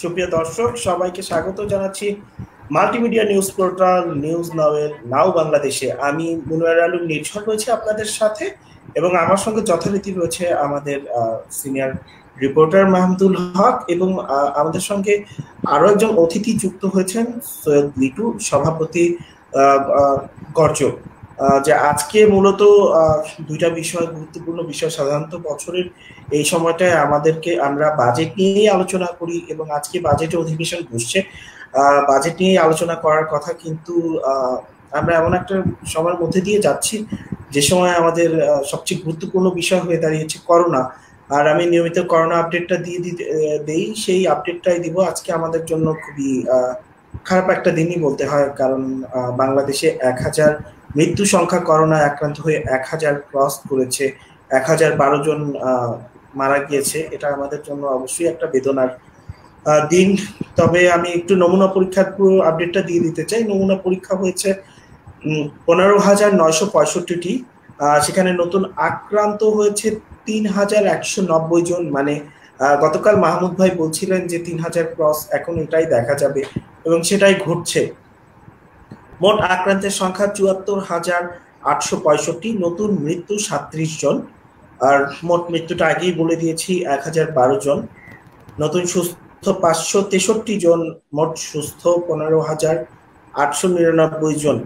সুপ্রিয় দর্শক, সবাইকে স্বাগত জানাচ্ছি মাল্টিমিডিয়া নিউজ পোর্টাল নিউজ নাওয়ের নাও বাংলাদেশে। আমি মুনওয়ার আলম নির্ঝর রয়েছে আপনাদের সাথে, এবং আমার সঙ্গে যথারীতি রয়েছে আমাদের সিনিয়র রিপোর্টার মাহমুদুল হক, এবং আমাদের সঙ্গে আরো একজন অতিথি যুক্ত হয়েছেন, সৈয়দ লিটু, সভাপতি গর্জ। যে আজকে মূলত দুইটা বিষয়, গুরুত্বপূর্ণ বিষয়। সাধারণত বছরের এই সময়টায় আমরা বাজেট নিয়েই আলোচনা করি, এবং আজকে বাজেট অধিবেশন বসছে। বাজেট নিয়ে আলোচনা করার কথা, কিন্তু আমরা এমন একটা সময়ের মধ্যে দিয়ে যাচ্ছি যে সময় আমাদের সবচেয়ে গুরুত্বপূর্ণ বিষয় হয়ে দাঁড়িয়েছে করোনা। আর আমি নিয়মিত করোনা আপডেটটা দেই, সেই আপডেটটাই দিব। আজকে আমাদের জন্য খুবই খারাপ একটা দিনই বলতে হয়, কারণ বাংলাদেশে 1000 মৃত্যু সংখ্যা করোনা আক্রান্ত হয়ে 1000 ক্রস করেছে। 1012 জন মারা গিয়েছে। এটা আমাদের জন্য অবশ্যই একটা বেদনার দিন। তবে আমি একটু নমুনা পরীক্ষার পুরো আপডেটটা দিয়ে দিতে চাই। নমুনা পরীক্ষা হয়েছে 15,965টি। সেখানে নতুন আক্রান্ত হয়েছে 3,190 জন। মানে গতকাল মাহমুদ ভাই বলছিলেন যে 3000 ক্রস, এখন এটাই দেখা যাবে এবং সেটাই ঘটছে। মোট আক্রান্তের সংখ্যা 74,865, নতুন মৃত্যু 37 জন। আর মোট মৃত্যুটা আগেই বলে দিয়েছি, 1012 জন। নতুন সুস্থ 563 জন, মোট সুস্থ 15,899 জন।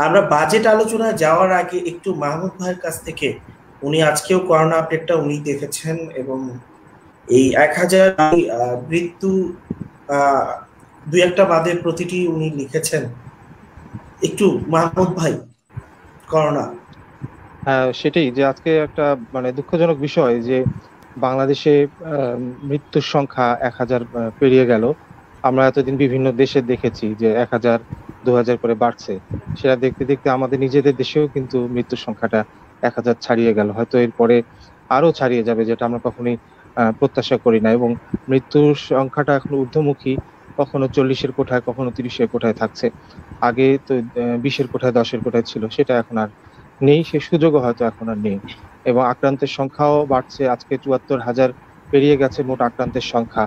আমরা বাজেট আলোচনা যাওয়ার আগে একটু মাহমুদ ভাইয়ের কাছ থেকে, উনি আজকেও করোনা আপডেটটা উনি দেখেছেন, এবং এই 1000 মৃত্যু দুই একটা বাদে প্রতিটি উনি লিখেছেন। একটু মাহমুদ ভাই, করোনা। হ্যাঁ, সেটাই যে আজকে একটা দুঃখজনক বিষয় যে বাংলাদেশে মৃত্যুর সংখ্যা 1000 পেরিয়ে গেল। আমরা এতদিন বিভিন্ন দেশে দেখেছি যে 1000 2000 করে বাড়ছে। সেটা দেখতে দেখতে আমাদের নিজেদের দেশেও কিন্তু মৃত্যুর সংখ্যাটা 1000 ছাড়িয়ে গেল। হয়তো এরপরে আরো ছাড়িয়ে যাবে, যেটা আমরা কখনোই প্রত্যাশা করি না। এবং মৃত্যুর সংখ্যাটা এখন ঊর্ধ্বমুখী, কখনো 40-এর কোঠায়, কখনো 30-এর কোঠায় থাকছে। আগে তো 20-এর কোঠায়, 10-এর কোঠায় ছিল, সেটা এখন আর নেই, সে সুযোগও হয়তো এখন আর নেই। এবং আক্রান্তের সংখ্যাও বাড়ছে, আজকে 74,000 পেরিয়ে গেছে মোট আক্রান্তের সংখ্যা।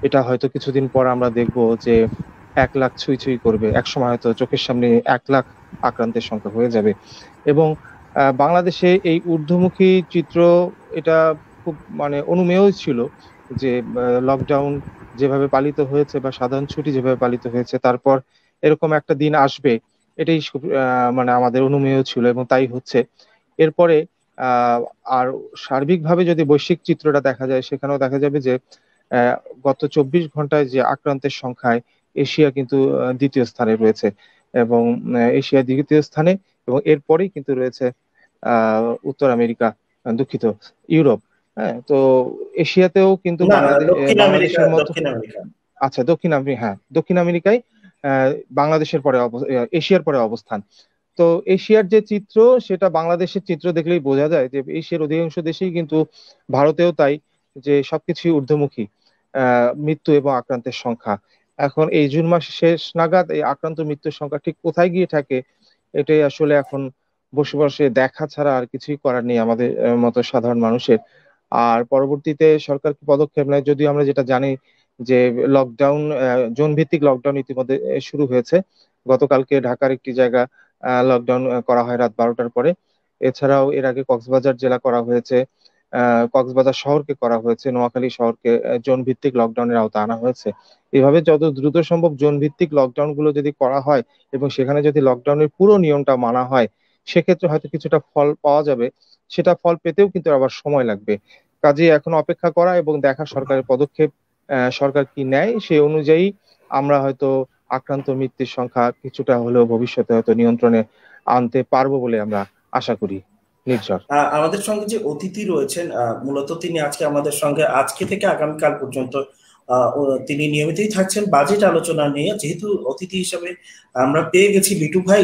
এটা হয়তো কিছুদিন পর আমরা দেখবো যে 1 লাখ ছুঁই ছুঁই করবে। একসময় হয়তো চোখের সামনে 1 লাখ আক্রান্তের সংখ্যা হয়ে যাবে। এবং বাংলাদেশে এই ঊর্ধ্বমুখী চিত্র, এটা খুব অনুমেয় ছিল যে লকডাউন যেভাবে পালিত হয়েছে বা সাধারণ ছুটি যেভাবে পালিত হয়েছে, তারপর এরকম একটা দিন আসবে, এটাই আমাদের অনুমেয় ছিল, এবং তাই হচ্ছে। এরপরে আর সার্বিকভাবে যদি বৈশ্বিক চিত্রটা দেখা যায়, সেখানেও দেখা যাবে যে গত 24 ঘন্টায় যে আক্রান্তের সংখ্যায় এশিয়া কিন্তু দ্বিতীয় স্থানে রয়েছে, এবং এশিয়া দ্বিতীয় স্থানে, এবং এরপরেই কিন্তু রয়েছে উত্তর আমেরিকা, দুঃখিত, ইউরোপ। হ্যাঁ, তো এশিয়াতেও কিন্তু বাংলাদেশের মতো, আচ্ছা দক্ষিণ আমেরিকা, হ্যাঁ দক্ষিণ আমেরিকায় বাংলাদেশের পরে এশিয়ার পরে অবস্থান। তো এশিয়ার যে চিত্র, সেটা বাংলাদেশের চিত্র দেখলেই বোঝা যায় যে এশিয়ার অধিকাংশ দেশেই কিন্তু, ভারতেও তাই, যে সবকিছুই ঊর্ধ্বমুখী মৃত্যু এবং আক্রান্তের সংখ্যা। এখন এই জুন মাস শেষ নাগাদ এই আক্রান্ত মৃত্যুর সংখ্যা ঠিক কোথায় গিয়ে থাকে, এটাই আসলে এখন বসে বসে দেখা ছাড়া আর কিছুই করার নেই আমাদের মতো সাধারণ মানুষের। আর পরবর্তীতে সরকার কি পদক্ষেপ নেয়, যদিও আমরা যেটা জানি যে লকডাউন, জোন ভিত্তিক লকডাউন ইতিমধ্যে শুরু হয়েছে। গতকালকে ঢাকার একটি জায়গা লকডাউন করা হয় রাত 12টার পরে। এছাড়াও এর আগে কক্সবাজার জেলা করা হয়েছে, কক্সবাজার শহরকে করা হয়েছে, নোয়াখালী শহরকে জোন ভিত্তিক লকডাউনের আওতা আনা হয়েছে। এভাবে যত দ্রুত সম্ভব জোন ভিত্তিক লকডাউন গুলো যদি করা হয়, এবং সেখানে যদি লকডাউনের পুরো নিয়মটা মানা হয়, সেক্ষেত্রে হয়তো কিছুটা ফল পাওয়া যাবে। সেটা ফল পেতেও কিন্তু আবার সময় লাগবে। কাজেই এখন অপেক্ষা করা এবং দেখা সরকারের পদক্ষেপ, সরকার কি নেয়, সেই অনুযায়ী আমরা হয়তো আক্রান্ত মৃত্যুর সংখ্যা কিছুটা হলেও ভবিষ্যতে হয়তো নিয়ন্ত্রণে আনতে পারবো বলে আমরা আশা করি। নির্ঝর, আমাদের সঙ্গে যে অতিথি রয়েছেন, মূলত তিনি আজকে আমাদের সঙ্গে, আজকে থেকে আগামীকাল পর্যন্ত তিনি নিয়মিতই থাকছেন বাজেট আলোচনা নিয়ে। যেহেতু অতিথি হিসেবে আমরা পেয়ে গেছি বিটু ভাই,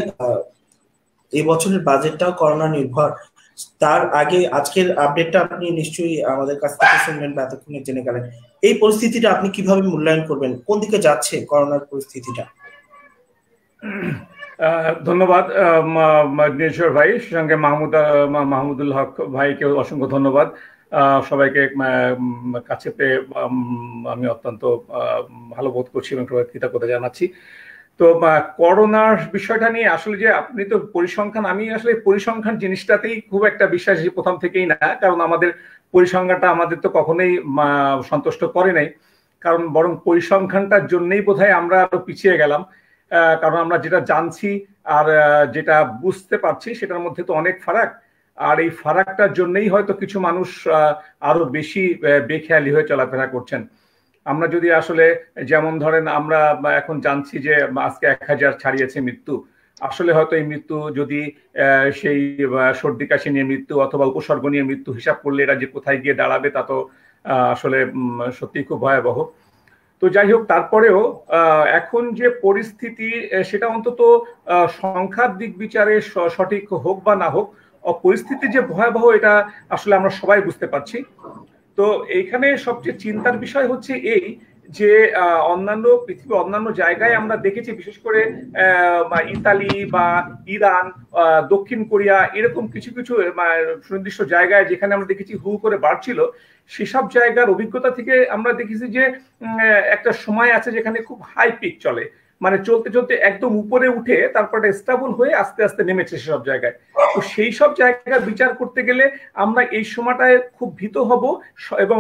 এই বছরের বাজেটটাও করোনা নির্ভর। তার আগে আজকের আপডেটটা আপনি নিশ্চয়ই আমাদের কাছ থেকে শুনলেন বা এতক্ষণে জেনে গেলেন। এই পরিস্থিতিটা আপনি কিভাবে মূল্যায়ন করবেন? কোন দিকে যাচ্ছে করোনার পরিস্থিতিটা? ধন্যবাদ নির্ঝর ভাই, সঙ্গে মাহমুদুল হক ভাইকে অসংখ্য ধন্যবাদ। সবাইকে কাছে পেয়ে আমি অত্যন্ত ভালো বোধ করছি এবং সবাই কৃতজ্ঞতা জানাচ্ছি। তো করোনার বিষয়টা নিয়ে আসলে যে আপনি তো পরিসংখ্যান, আমি আসলে পরিসংখ্যান জিনিসটাতেই খুব একটা বিশ্বাসী প্রথম থেকেই না, কারণ আমাদের পরিসংখ্যানটা আমাদের তো কখনোই সন্তুষ্ট করে নাই, কারণ বরং পরিসংখ্যানটার জন্যই বোধহয় আমরা আরো পিছিয়ে গেলাম। কারণ আমরা যেটা জানছি আর যেটা বুঝতে পারছি সেটার মধ্যে তো অনেক ফারাক, আর এই ফারাকটার জন্যই হয়তো কিছু মানুষ আরো বেশি বেখেয়ালি হয়ে চলাফেরা করছেন। আমরা যদি আসলে যেমন ধরেন আমরা এখন জানছি যে আজকে 1000 ছাড়িয়েছে মৃত্যু, আসলে হয়তো এই মৃত্যু যদি সেই সর্দি কাশি নিয়ে মৃত্যু অথবা উপসর্গ নিয়ে মৃত্যু হিসাব করলে এটা যে কোথায় গিয়ে দাঁড়াবে তা তো আসলে সত্যি খুব ভয়াবহ। তো যাই হোক, তারপরেও এখন যে পরিস্থিতি সেটা অন্তত সংখ্যার দিক বিচারে সঠিক হোক বা না হোক, পরিস্থিতি যে ভয়াবহ এটা আসলে আমরা সবাই বুঝতে পারছি। তো এইখানে সবচেয়ে চিন্তার বিষয় হচ্ছে এই যে অন্যান্য পৃথিবীর অন্যান্য জায়গায় আমরা দেখেছি, বিশেষ করে ইতালি বা ইরান, দক্ষিণ কোরিয়া, এরকম কিছু কিছু সুনির্দিষ্ট জায়গায় যেখানে আমরা দেখেছি হু করে বাড়ছিল, সেসব জায়গার অভিজ্ঞতা থেকে আমরা দেখেছি যে একটা সময় আছে যেখানে খুব হাই পিক চলে, মানে চলতে চলতে একদম উপরে উঠে তারপরে স্টেবল হয়ে আস্তে আস্তে নেমেছে সেসব জায়গায়। তো সেই সব জায়গার বিচার করতে গেলে আমরা এই সময়টায় খুব ভীত হব এবং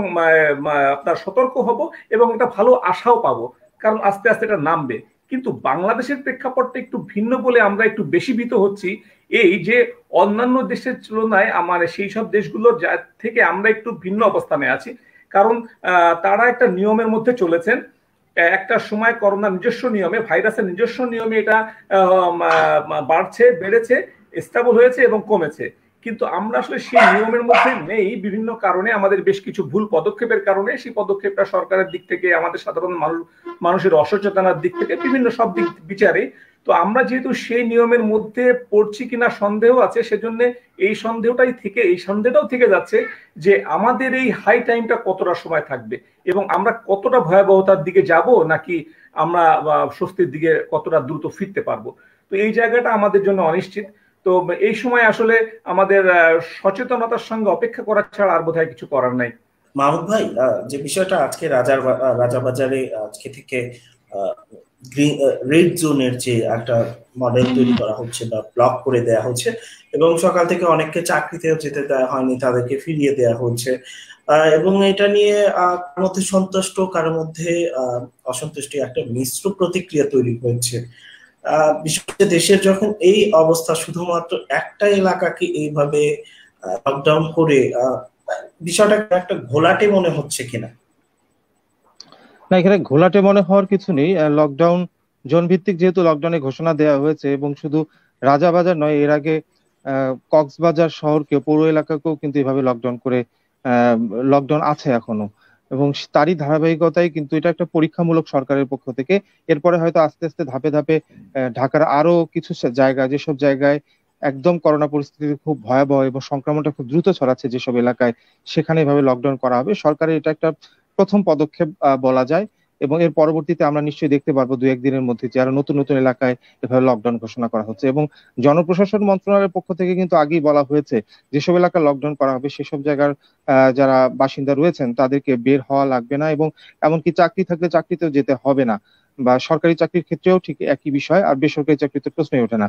আপনার সতর্ক হব এবং একটা ভালো আশাও পাবো, কারণ আস্তে আস্তে এটা নামবে। কিন্তু বাংলাদেশের প্রেক্ষাপটটা একটু ভিন্ন বলে আমরা একটু বেশি ভীত হচ্ছি, এই যে অন্যান্য দেশের তুলনায় আমার সেই সব দেশগুলোর থেকে আমরা একটু ভিন্ন অবস্থানে আছি, কারণ তারা একটা নিয়মের মধ্যে চলেছেন। একটা সময় করোনা নিজস্ব নিয়মে, ভাইরাসের নিজস্ব নিয়মে এটা বাড়ছে, বেড়েছে, স্টেবল হয়েছে এবং কমেছে, কিন্তু আমরা আসলে সেই নিয়মের মধ্যে নেই। বিভিন্ন কারণে আমাদের বেশ কিছু ভুল পদক্ষেপের কারণে সেই পদক্ষেপটা সরকারের দিক থেকে, আমাদের সাধারণ মানুষের অসচেতনার দিক থেকে, বিভিন্ন সব দিক বিচারে, তো আমরা যেহেতু সেই নিয়মের মধ্যে পড়ছি কিনা সন্দেহ আছে, সেজন্য এই সন্দেহটাও থেকে যাচ্ছে যে আমাদের এই হাই টাইমটা কতটা সময় থাকবে এবং আমরা কতটা ভয়াবহতার দিকে যাব, নাকি আমরা স্বস্তির দিকে কতটা দ্রুত ফিরতে পারবো। তো এই জায়গাটা আমাদের জন্য অনিশ্চিত। তো এই সময় আসলে আমাদের সচেতনতার সঙ্গে অপেক্ষা করা ছাড়া আর বোধহয় কিছু করার নাই। মাহমুদ ভাই, যে বিষয়টা আজকে রাজাবাজারে আজকে থেকে রেড জোনের যে একটা মডেল তৈরি করা হচ্ছে বা ব্লক করে দেয়া হচ্ছে এবং সকাল থেকে অনেককে চাকরিতেও যেতে দেওয়া হয়নি, তাদেরকে ফিরিয়ে দেওয়া হচ্ছে, এবং এটা নিয়ে কারোর মধ্যে সন্তুষ্ট, কারোর মধ্যে অসন্তুষ্টি, একটা মিশ্র প্রতিক্রিয়া তৈরি হয়েছে। বিশেষ করে দেশের যখন এই অবস্থা, শুধুমাত্র একটা এলাকাকে এইভাবে লকডাউন করে বিষয়টা একটা ঘোলাটে মনে হচ্ছে কিনা? না, এখানে ঘোলাটে মনে হওয়ার কিছু নেই। লকডাউন জোন ভিত্তিক যেহেতু লকডাউনের ঘোষণা দেওয়া হয়েছে, এবং শুধু রাজাবাজার নয়, এর আগে কক্সবাজার শহরকে, পৌর এলাকাকেও কিন্তু এভাবে লকডাউন আছে এখনো, এবং তারই ধারাবাহিকতায় কিন্তু এটা একটা পরীক্ষামূলক সরকারের পক্ষ থেকে। এরপরে হয়তো আস্তে আস্তে ধাপে ধাপে ঢাকার আরো কিছু জায়গা, যেসব জায়গায় একদম করোনা পরিস্থিতি খুব ভয়াবহ এবং সংক্রমণটা খুব দ্রুত ছড়াচ্ছে যেসব এলাকায়, সেখানে এভাবে লকডাউন করা হবে। সরকারের এটা একটা প্রথম পদক্ষেপ বলা যায়, এবং এর পরবর্তীতে আমরা নিশ্চয়ই দেখতে পারবো দু একদিনের মধ্যে যে আরো নতুন নতুন এলাকায় এভাবে লকডাউন ঘোষণা করা হচ্ছে। এবং জনপ্রশাসন মন্ত্রণালয়ের পক্ষ থেকে কিন্তু আগেই বলা হয়েছে যেসব এলাকা লকডাউন করা হবে সেসব জায়গার যারা বাসিন্দা রয়েছেন তাদেরকে বের হওয়া লাগবে না, এবং এমনকি চাকরি থাকলে চাকরিতেও যেতে হবে না, বা সরকারি চাকরির ক্ষেত্রেও ঠিক একই বিষয়, আর বেসরকারি চাকরিতে প্রশ্নই ওঠে না।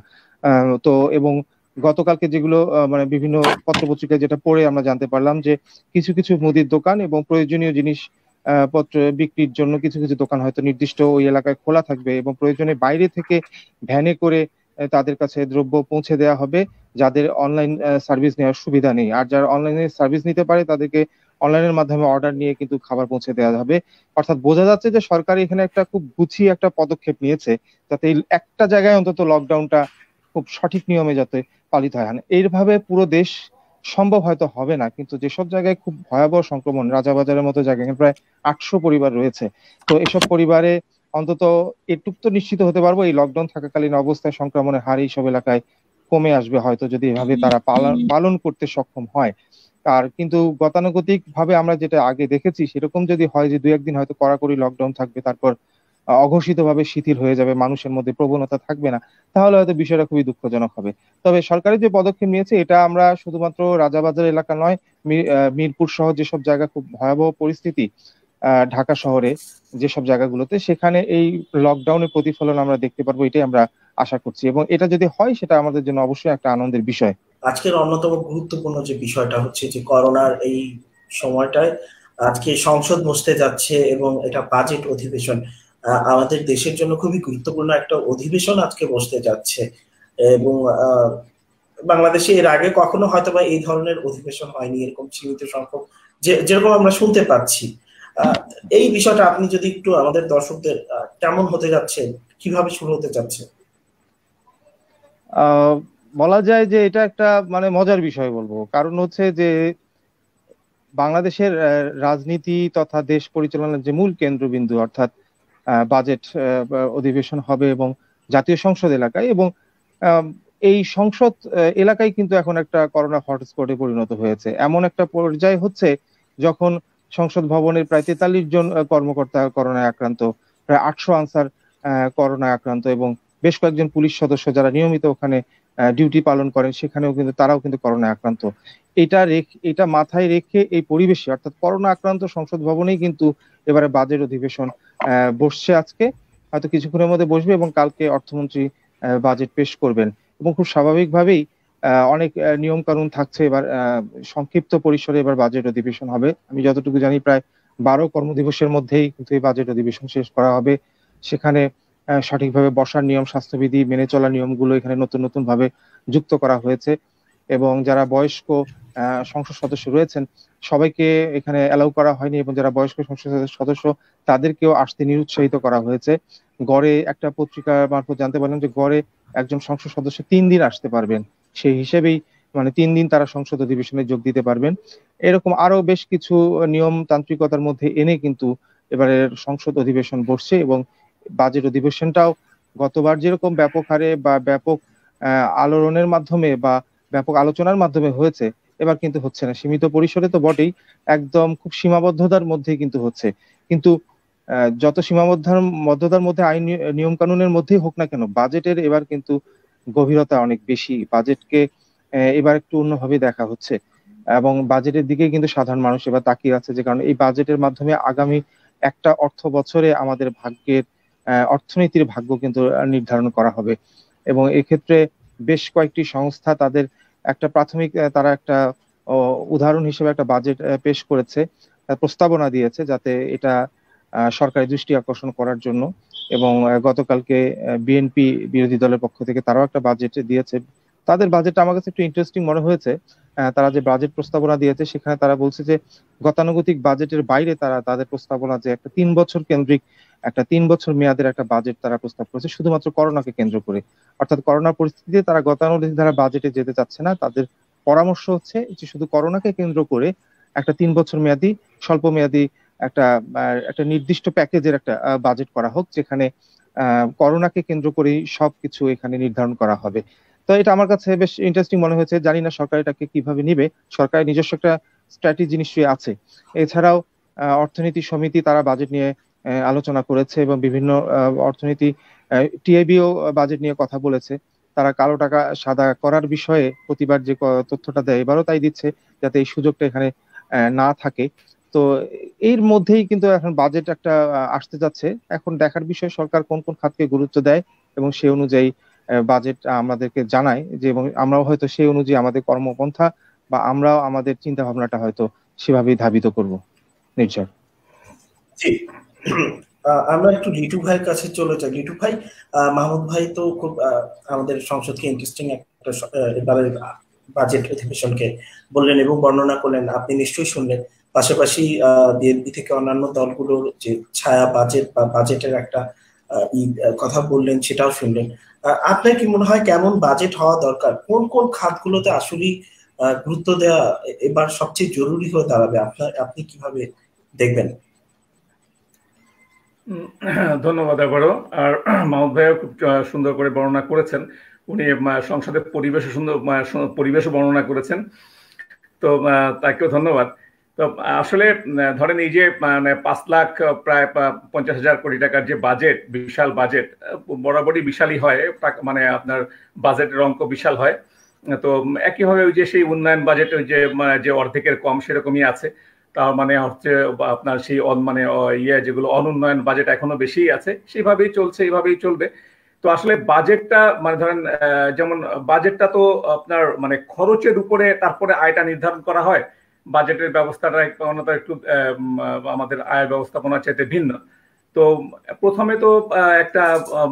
তো এবং গতকালকে যেগুলো মানে বিভিন্ন পত্রপত্রিকায় যেটা পড়ে আমরা জানতে পারলাম যে কিছু কিছু মুদির দোকান এবং প্রয়োজনীয় জিনিস পত্র বিক্রির জন্য কিছু কিছু দোকান হয়তো নির্দিষ্ট ওই এলাকায় খোলা থাকবে, এবং প্রয়োজনে বাইরে থেকে ভ্যানে করে তাদের কাছে দ্রব্য পৌঁছে দেওয়া হবে যাদের অনলাইন সার্ভিস নেওয়ার সুবিধা নেই। আর যারা অনলাইনে সার্ভিস নিতে পারে তাদেরকে অনলাইনের মাধ্যমে অর্ডার নিয়ে কিন্তু খাবার পৌঁছে দেওয়া হবে। অর্থাৎ বোঝা যাচ্ছে যে সরকার এখানে একটা খুব গুছিয়ে একটা পদক্ষেপ নিয়েছে, যাতে এই একটা জায়গায় অন্তত লকডাউনটা খুব সঠিক নিয়মে যাতে পালিত হয়। এইভাবে পুরো দেশ সম্ভব হয়তো হবে না, কিন্তু যেসব জায়গায় খুব ভয়াবহ সংক্রমণ, রাজাবাজারের মতো জায়গায় প্রায় 800 পরিবার রয়েছে, তো এসব পরিবারে অন্তত এটুক তো নিশ্চিত হতে পারবো এই লকডাউন থাকাকালীন অবস্থায় সংক্রমণের হার এইসব এলাকায় কমে আসবে হয়তো, যদি এভাবে তারা পালন করতে সক্ষম হয়। আর কিন্তু গতানুগতিক ভাবে আমরা যেটা আগে দেখেছি সেরকম যদি হয় যে 2-1 দিন হয়তো কড়াকড়ি লকডাউন থাকবে, তারপর অঘোষিতভাবে শিথিল হয়ে যাবে, মানুষের মধ্যে প্রবণতা থাকবে না, তাহলে হয়তো বিষয়টা খুবই দুঃখজনক হবে। তবে সরকারি যে পদক্ষেপ নিয়েছে এটা আমরা শুধুমাত্র রাজাবাজার এলাকা নয়, মিরপুর সহ যেসব জায়গা খুব ভয়াবহ পরিস্থিতি, ঢাকা শহরে যেসব জায়গাগুলোতে, সেখানে এই লকডাউনের প্রতিফলন আমরা দেখতে পারবো, এটাই আমরা আশা করছি। এবং এটা যদি হয় সেটা আমাদের জন্য অবশ্যই একটা আনন্দের বিষয়। আজকের অন্যতম গুরুত্বপূর্ণ যে বিষয়টা হচ্ছে যে করোনার এই সময়টায় আজকে সংসদ বসতে যাচ্ছে এবং এটা বাজেট অধিবেশন। আমাদের দেশের জন্য খুবই গুরুত্বপূর্ণ একটা অধিবেশন আজকে বসতে যাচ্ছে। এবং বাংলাদেশে এর আগে কখনো হয়তোবা এই ধরনের অধিবেশন হয়নি, এরকম সীমিত সংখ্যক যেরকম আমরা শুনতে পাচ্ছি। এই বিষয়টা আপনি যদি একটু আমাদের দর্শকদের কেমন হতে যাচ্ছে, কিভাবে শুরু হতে যাচ্ছে? বলা যায় যে এটা একটা মানে মজার বিষয় বলবো, কারণ হচ্ছে যে বাংলাদেশের রাজনীতি তথা দেশ পরিচালনার যে মূল কেন্দ্রবিন্দু অর্থাৎ বাজেট অধিবেশন হবে এবং জাতীয় সংসদ এলাকায়, এবং আহ, এই সংসদ এলাকায় কিন্তু এখন একটা করোনা হটস্পটে পরিণত হয়েছে। এমন একটা পর্যায়ে হচ্ছে যখন সংসদ ভবনের প্রায় 43 জন কর্মকর্তা করোনায় আক্রান্ত, প্রায় 800 আনসার করোনায় আক্রান্ত, এবং বেশ কয়েকজন পুলিশ সদস্য যারা নিয়মিত ওখানে ডিউটি পালন করেন সেখানেও কিন্তু তারাও কিন্তু করোনায় আক্রান্ত। এটা মাথায় রেখে এই পরিবেশে অর্থাৎ করোনা আক্রান্ত সংসদ ভবনেই কিন্তু এবারে বাজেট অধিবেশন বসছে আজকে, হয়তো কিছুক্ষণের মধ্যে বসবে, এবং কালকে অর্থমন্ত্রী বাজেট পেশ করবেন। এবং খুব স্বাভাবিকভাবেই অনেক নিয়ম কানুন থাকছে। এবার সংক্ষিপ্ত পরিসরে এবার বাজেট অধিবেশন হবে। আমি যতটুকু জানি প্রায় 12 কর্মদিবসের মধ্যেই কিন্তু এই বাজেট অধিবেশন শেষ করা হবে। সেখানে সঠিকভাবে বসার নিয়ম, স্বাস্থ্যবিধি মেনে চলার নিয়মগুলো এখানে নতুন নতুন ভাবে যুক্ত করা হয়েছে। এবং যারা বয়স্ক সংসদ সদস্য রয়েছেন সবাইকে এখানে অ্যালাউ করা হয়নি, এবং যারা বয়স্ক সংসদ সদস্য তাদেরকেও আসতে নিরুৎসাহিত করা হয়েছে। গড়ে একটা পত্রিকা মারফত জানতে পারলাম যে গড়ে একজন সংসদ সদস্য 3 দিন আসতে পারবেন, সেই হিসেবেই মানে 3 দিন তারা সংসদ অধিবেশনে যোগ দিতে পারবেন। এরকম আরো বেশ কিছু নিয়ম তান্ত্রিকতার মধ্যে এনে কিন্তু এবারের সংসদ অধিবেশন বসছে। এবং বাজেট অধিবেশনটাও গতবার যেরকম ব্যাপক হারে বা ব্যাপক আলোড়নের মাধ্যমে বা ব্যাপক আলোচনার মাধ্যমে হয়েছে, এবার কিন্তু হচ্ছে না। সীমিত পরিসরে তো বটেই, একদম খুব সীমাবদ্ধতার মধ্যেই কিন্তু হচ্ছে। কিন্তু যত সীমাবদ্ধতার মধ্যে আইন নিয়ম কানুনের মধ্যেই হোক না কেন, বাজেটের এবার কিন্তু গভীরতা অনেক বেশি। বাজেটকে এবার একটু অন্যভাবে দেখা হচ্ছে, এবং বাজেটের দিকে কিন্তু সাধারণ মানুষ এবার তাকিয়ে আছে, যে কারণে এই বাজেটের মাধ্যমে আগামী একটা অর্থ বছরে আমাদের ভাগ্যের অর্থনীতির ভাগ্য কিন্তু নির্ধারণ করা হবে। এবং এক্ষেত্রে বেশ কয়েকটি সংস্থা তাদের একটা প্রাথমিক তারা একটা উদাহরণ হিসেবে একটা বাজেট পেশ করেছে, প্রস্তাবনা দিয়েছে যাতে এটা সরকারি দৃষ্টি আকর্ষণ করার জন্য। এবং গতকালকে বিএনপি বিরোধী দলের পক্ষ থেকে তারাও একটা বাজেট দিয়েছে। তাদের বাজেটটা আমার কাছে একটু ইন্টারেস্টিং মনে হয়েছে। তারা যে বাজেট প্রস্তাবনা দিয়েছে সেখানে তারা বলছে যে গতানুগতিক বাজেটের বাইরে তারা তাদের প্রস্তাবনা যে একটা 3 বছর কেন্দ্রিক, একটা 3 বছর মেয়াদের একটা বাজেট তারা প্রস্তাব করেছে শুধুমাত্র করোনাকে কেন্দ্র করে। অর্থাৎ করোনার পরিস্থিতিতে তারা গতানুগতিক ধারা বাজেটে যেতে চাচ্ছে না। তাদের পরামর্শ হচ্ছে যে শুধু করোনাকে কেন্দ্র করে একটা 3 বছর মেয়াদী, স্বল্প মেয়াদী একটা একটা নির্দিষ্ট প্যাকেজের একটা বাজেট করা হোক, যেখানে করোনাকে কেন্দ্র করেই সবকিছু এখানে নির্ধারণ করা হবে। তো এটা আমার কাছে বেশ ইন্টারেস্টিং মনে হয়েছে। জানি না সরকার এটাকে কিভাবে নিবে, সরকারের নিজস্ব একটা স্ট্র্যাটেজি নিশ্চয়ই আছে। এছাড়াও অর্থনীতি সমিতি তারা বাজেট নিয়ে আলোচনা করেছে, এবং বিভিন্ন অর্থনীতি টিআইবিও বাজেট নিয়ে কথা বলেছে। তারা কালো টাকা সাদা করার বিষয়ে প্রতিবার যে তথ্যটা দেয় এবারও তাই দিচ্ছে, যাতে এই সুযোগটা এখানে না থাকে। তো এর মধ্যেই কিন্তু এখন বাজেট একটা আসতে যাচ্ছে। এখন দেখার বিষয় সরকার কোন কোন খাতকে গুরুত্ব দেয় এবং সেই অনুযায়ী বাজেট আমাদেরকে জানায়, যে এবং আমরাও হয়তো সেই অনুযায়ী আমাদের কর্মপন্থা বা আমরাও আমাদের চিন্তা ভাবনাটা হয়তো সেভাবেই ধাবিত করব। নির্ঝর। জি, আমরা একটু লিটু ভাইয়ের কাছে চলে যাই। লিটু ভাই, মাহমুদ ভাই তো খুব আমাদের সংসদকে ইন্টারেস্টিং একটা এবারের বাজেট অধিবেশনকে বললেন এবং বর্ণনা করলেন, আপনি নিশ্চয়ই শুনলেন। পাশাপাশি বিএনপি থেকে অন্যান্য দলগুলোর যে ছায়া বাজেট বা বাজেটের একটা কথা বললেন সেটাও শুনলেন। আপনার কি মনে হয় কেমন বাজেট হওয়া দরকার? কোন কোন খাতগুলোতে আসলে গুরুত্ব দেওয়া এবার সবচেয়ে জরুরি হয়ে দাঁড়াবে? আপনি কিভাবে দেখবেন? ধন্যবাদ আবারও। আর মাহমুদ ভাইও খুব সুন্দর করে বর্ণনা করেছেন। উনি সংসদের পরিবেশ বর্ণনা করেছেন, তো তাকেও ধন্যবাদ। তো আসলে ধরেন এই যে মানে 5 লাখ প্রায় 50,000 কোটি টাকার যে বাজেট, বিশাল বাজেট, বরাবরই বিশালই হয়, মানে আপনার বাজেটের অঙ্ক বিশাল হয়। তো একইভাবে ওই যে সেই উন্নয়ন বাজেট ওই যে যে অর্ধেকের কম সেরকমই আছে। তার মানে হচ্ছে আপনার সেই মানে যেগুলো অনুন্নয়ন বাজেট এখনো বেশি আছে, সেইভাবেই চলছে, এইভাবেই চলবে। তো আসলে বাজেটটা মানে ধরেন যেমন বাজেটটা তো আপনার মানে খরচের উপরে তারপরে আয়টা নির্ধারণ করা হয়। বাজেটের ব্যবস্থাটা একটু আমাদের আয় ব্যবস্থাপনার চাইতে ভিন্ন। তো প্রথমে তো একটা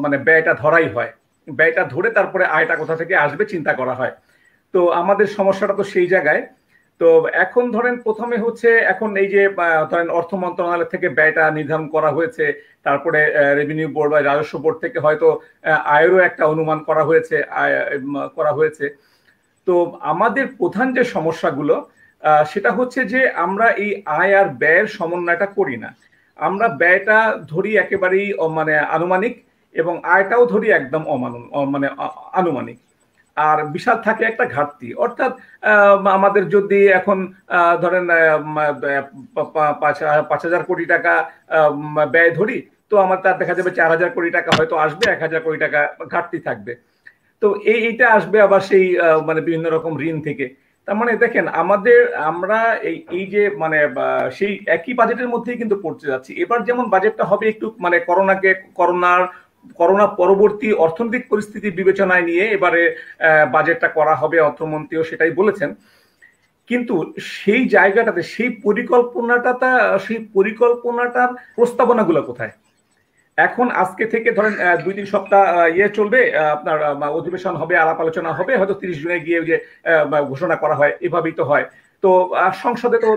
মানে ব্যয়টা ধরাই হয়, ব্যয়টা ধরে তারপরে আয়টা কোথা থেকে আসবে চিন্তা করা হয়। তো আমাদের সমস্যাটা তো সেই জায়গায়। তো এখন ধরেন প্রথমে হচ্ছে এখন এই যে ধরেন অর্থ মন্ত্রণালয় থেকে ব্যয়টা নির্ধারণ করা হয়েছে, তারপরে রেভিনিউ বোর্ড বা রাজস্ব বোর্ড থেকে হয়তো আয়েরও একটা অনুমান করা হয়েছে। তো আমাদের প্রধান যে সমস্যাগুলো সেটা হচ্ছে যে আমরা এই আয় আর ব্যয়ের সমন্বয়টা করি না। আমরা ব্যয়টা ধরি একেবারেই মানে আনুমানিক, এবং আয়টাও ধরি একদম মানে আনুমানিক। আর বিশাল থাকে একটা ঘাটতি, অর্থাৎ আমাদের যদি এখন ধরেন 5,000 কোটি টাকা ব্যয় ধরি, তো আমার তার দেখা যাবে 4,000 কোটি টাকা হয়তো আসবে, 1,000 কোটি টাকা ঘাটতি থাকবে। তো এইটা আসবে আবার সেই মানে বিভিন্ন রকম ঋণ থেকে। তার মানে দেখেন আমরা এই যে মানে সেই একই বাজেটের মধ্যেই কিন্তু পড়তে যাচ্ছি। এবার যেমন বাজেটটা হবে একটু মানে করোনা পরবর্তী অর্থনৈতিক পরিস্থিতি বিবেচনায় নিয়ে এবারে বাজেটটা করা হবে, অর্থমন্ত্রীও সেটাই বলেছেন। কিন্তু সেই জায়গাটাতে সেই পরিকল্পনাটার প্রস্তাবনাগুলো কোথায়? এখন আজকে থেকে ধরেন 2-3 সপ্তাহ চলবে, আপনার অধিবেশন হবে, আলাপ আলোচনা হবে, হয়তো 30 জুনে গিয়ে যে ঘোষণা করা হয়, এভাবেই তো হয়। তো সংসদে তো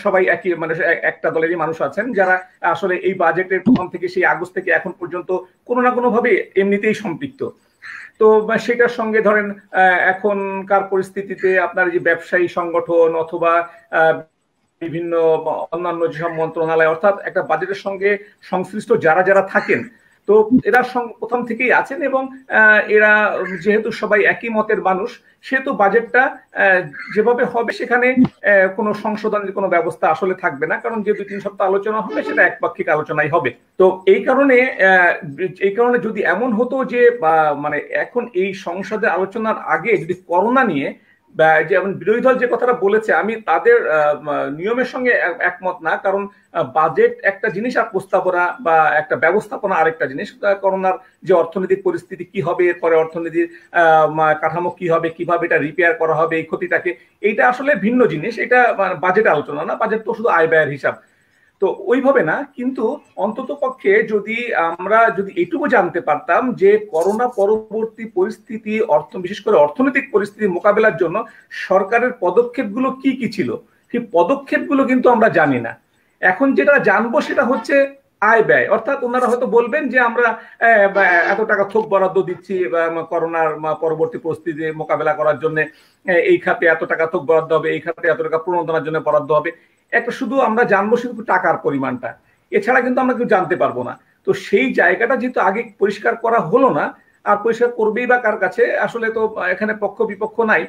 সবাই একই মানে একটা দলেরই মানুষ আছেন যারা আসলে এই বাজেটের প্রথম থেকে সেই আগস্ট থেকে এখন পর্যন্ত কোনো না কোনো ভাবে এমনিতেই সম্পৃক্ত। তো সেটার সঙ্গে ধরেন এখনকার পরিস্থিতিতে আপনার যে ব্যবসায়ী সংগঠন অথবা বিভিন্ন অন্যান্য যেসব মন্ত্রণালয়, অর্থাৎ একটা বাজেটের সঙ্গে সংশ্লিষ্ট যারা যারা থাকেন, তো এরা প্রথম থেকেই আছেন, এবং এরা যেহেতু সবাই একই মতের মানুষ, সেহেতু বাজেটটা যেভাবে হবে সেখানে কোনো সংশোধনের কোনো ব্যবস্থা আসলে থাকবে না, কারণ যে 2-3 সপ্তাহ আলোচনা হবে সেটা একপাক্ষিক আলোচনাই হবে। তো এই কারণে যদি এমন হতো যে মানে এখন এই সংসদে আলোচনার আগে যদি করোনা নিয়ে যেমন বিরোধী দল যে কথাটা বলেছে, আমি তাদের নিয়মের সঙ্গে একমত না, কারণ বাজেট একটা জিনিস আর প্রস্তাবনা বা একটা ব্যবস্থাপনা আরেকটা জিনিস। করোনার যে অর্থনৈতিক পরিস্থিতি কি হবে, এরপরে অর্থনীতির কাঠামো কি হবে, কিভাবে এটা রিপেয়ার করা হবে এই ক্ষতিটাকে, এইটা আসলে ভিন্ন জিনিস। এটা বাজেট আলোচনা না, বাজেট তো শুধু আয় ব্যয়ের হিসাব। তো ওইভাবে না, কিন্তু অন্তত পক্ষে যদি আমরা এটুকু জানতে পারতাম যে করোনা পরবর্তী পরিস্থিতি, বিশেষ করে অর্থনৈতিক পরিস্থিতি মোকাবেলার জন্য সরকারের পদক্ষেপগুলো কি কি ছিল, সেই পদক্ষেপগুলো কিন্তু আমরা জানি না। এখন যেটা জানবো সেটা হচ্ছে আয় ব্যয়, অর্থাৎ ওনারা হয়তো বলবেন যে আমরা এত টাকা থোক বরাদ্দ দিচ্ছি করোনার পরবর্তী পরিস্থিতি মোকাবেলা করার জন্য, এই খাতে এত টাকা থোক বরাদ্দ হবে, এই খাতে এত টাকা প্রণোদনার জন্য বরাদ্দ হবে। একটা শুধু আমরা জানবো শুধু টাকার পরিমাণটা, এছাড়া কিন্তু আমরা কেউ জানতে পারবো না। তো সেই জায়গাটা যেহেতু আগে পরিষ্কার করা হলো না, আর পরিষ্কার করবেই বা কার কাছে, আসলে তো এখানে পক্ষ বিপক্ষ নাই।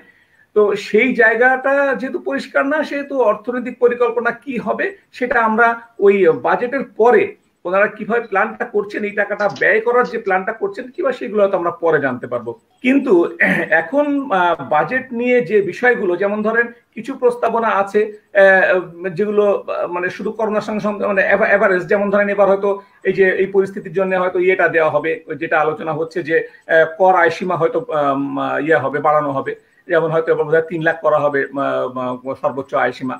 তো সেই জায়গাটা যেহেতু পরিষ্কার না, সেহেতু অর্থনৈতিক পরিকল্পনা কি হবে সেটা আমরা ওই বাজেটের পরে ওনারা কিভাবে প্ল্যানটা করছেন, এই টাকাটা ব্যয় করার যে প্ল্যানটা করছেন কিংবা সেগুলো হয়তো আমরা পরে জানতে পারবো। কিন্তু এখন বাজেট নিয়ে যে বিষয়গুলো, যেমন ধরেন কিছু প্রস্তাবনা আছে যেগুলো মানে শুধু করোনার সঙ্গে সঙ্গে মানে এভারেজ, যেমন ধরেন এবার হয়তো এই যে এই পরিস্থিতির জন্য হয়তো ইয়েটা দেওয়া হবে, যেটা আলোচনা হচ্ছে যে কর আয়সীমা হয়তো হবে, বাড়ানো হবে। যেমন হয়তো 3 লাখ করা হবে সর্বোচ্চ আয়সীমা।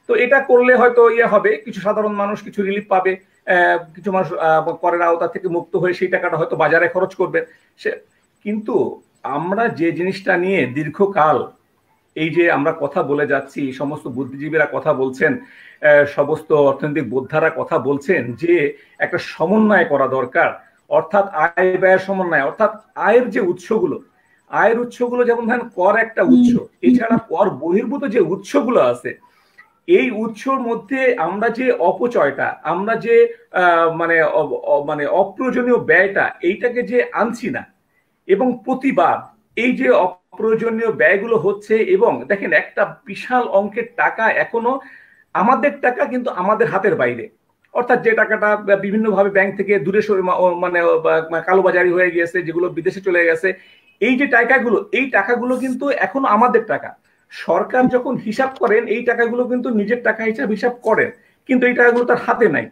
তো এটা করলে হয়তো হবে, কিছু সাধারণ মানুষ কিছু রিলিফ পাবে, কিছু মানুষ করের আওতা থেকে মুক্ত হয়ে সেই টাকাটা হয়তো বাজারে খরচ করবেন। কিন্তু আমরা যে জিনিসটা নিয়ে দীর্ঘকাল এই যে আমরা কথা বলে যাচ্ছি, সমস্ত বুদ্ধিজীবীরা কথা বলছেন, সমস্ত অর্থনৈতিক বোদ্ধারা কথা বলছেন যে একটা সমন্বয় করা দরকার, অর্থাৎ আয় ব্যয়ের সমন্বয়, অর্থাৎ আয়ের যে উৎসগুলো যেমন ধরেন কর একটা উৎস, এছাড়া কর বহির্ভূত যে উৎসগুলো আছে, এই উৎসর মধ্যে আমরা যে অপচয়টা, আমরা যে মানে অপ্রয়োজনীয় ব্যয়টা, এইটাকে যে আনছি না, এবং প্রতিবার এই যে অপ্রয়োজনীয় ব্যয়গুলো হচ্ছে, এবং দেখেন একটা বিশাল অঙ্কের টাকা এখনো আমাদের টাকা কিন্তু আমাদের হাতের বাইরে, অর্থাৎ যে টাকাটা বিভিন্নভাবে ব্যাংক থেকে দূরে মানে কালোবাজারি হয়ে গিয়েছে, যেগুলো বিদেশে চলে গেছে, এই টাকাগুলো কিন্তু এখনো আমাদের টাকা। সরকার যখন হিসাব করেন এই টাকাগুলো কিন্তু নিজের টাকা হিসাব করেন, কিন্তু এই টাকাগুলো তার হাতে নাই।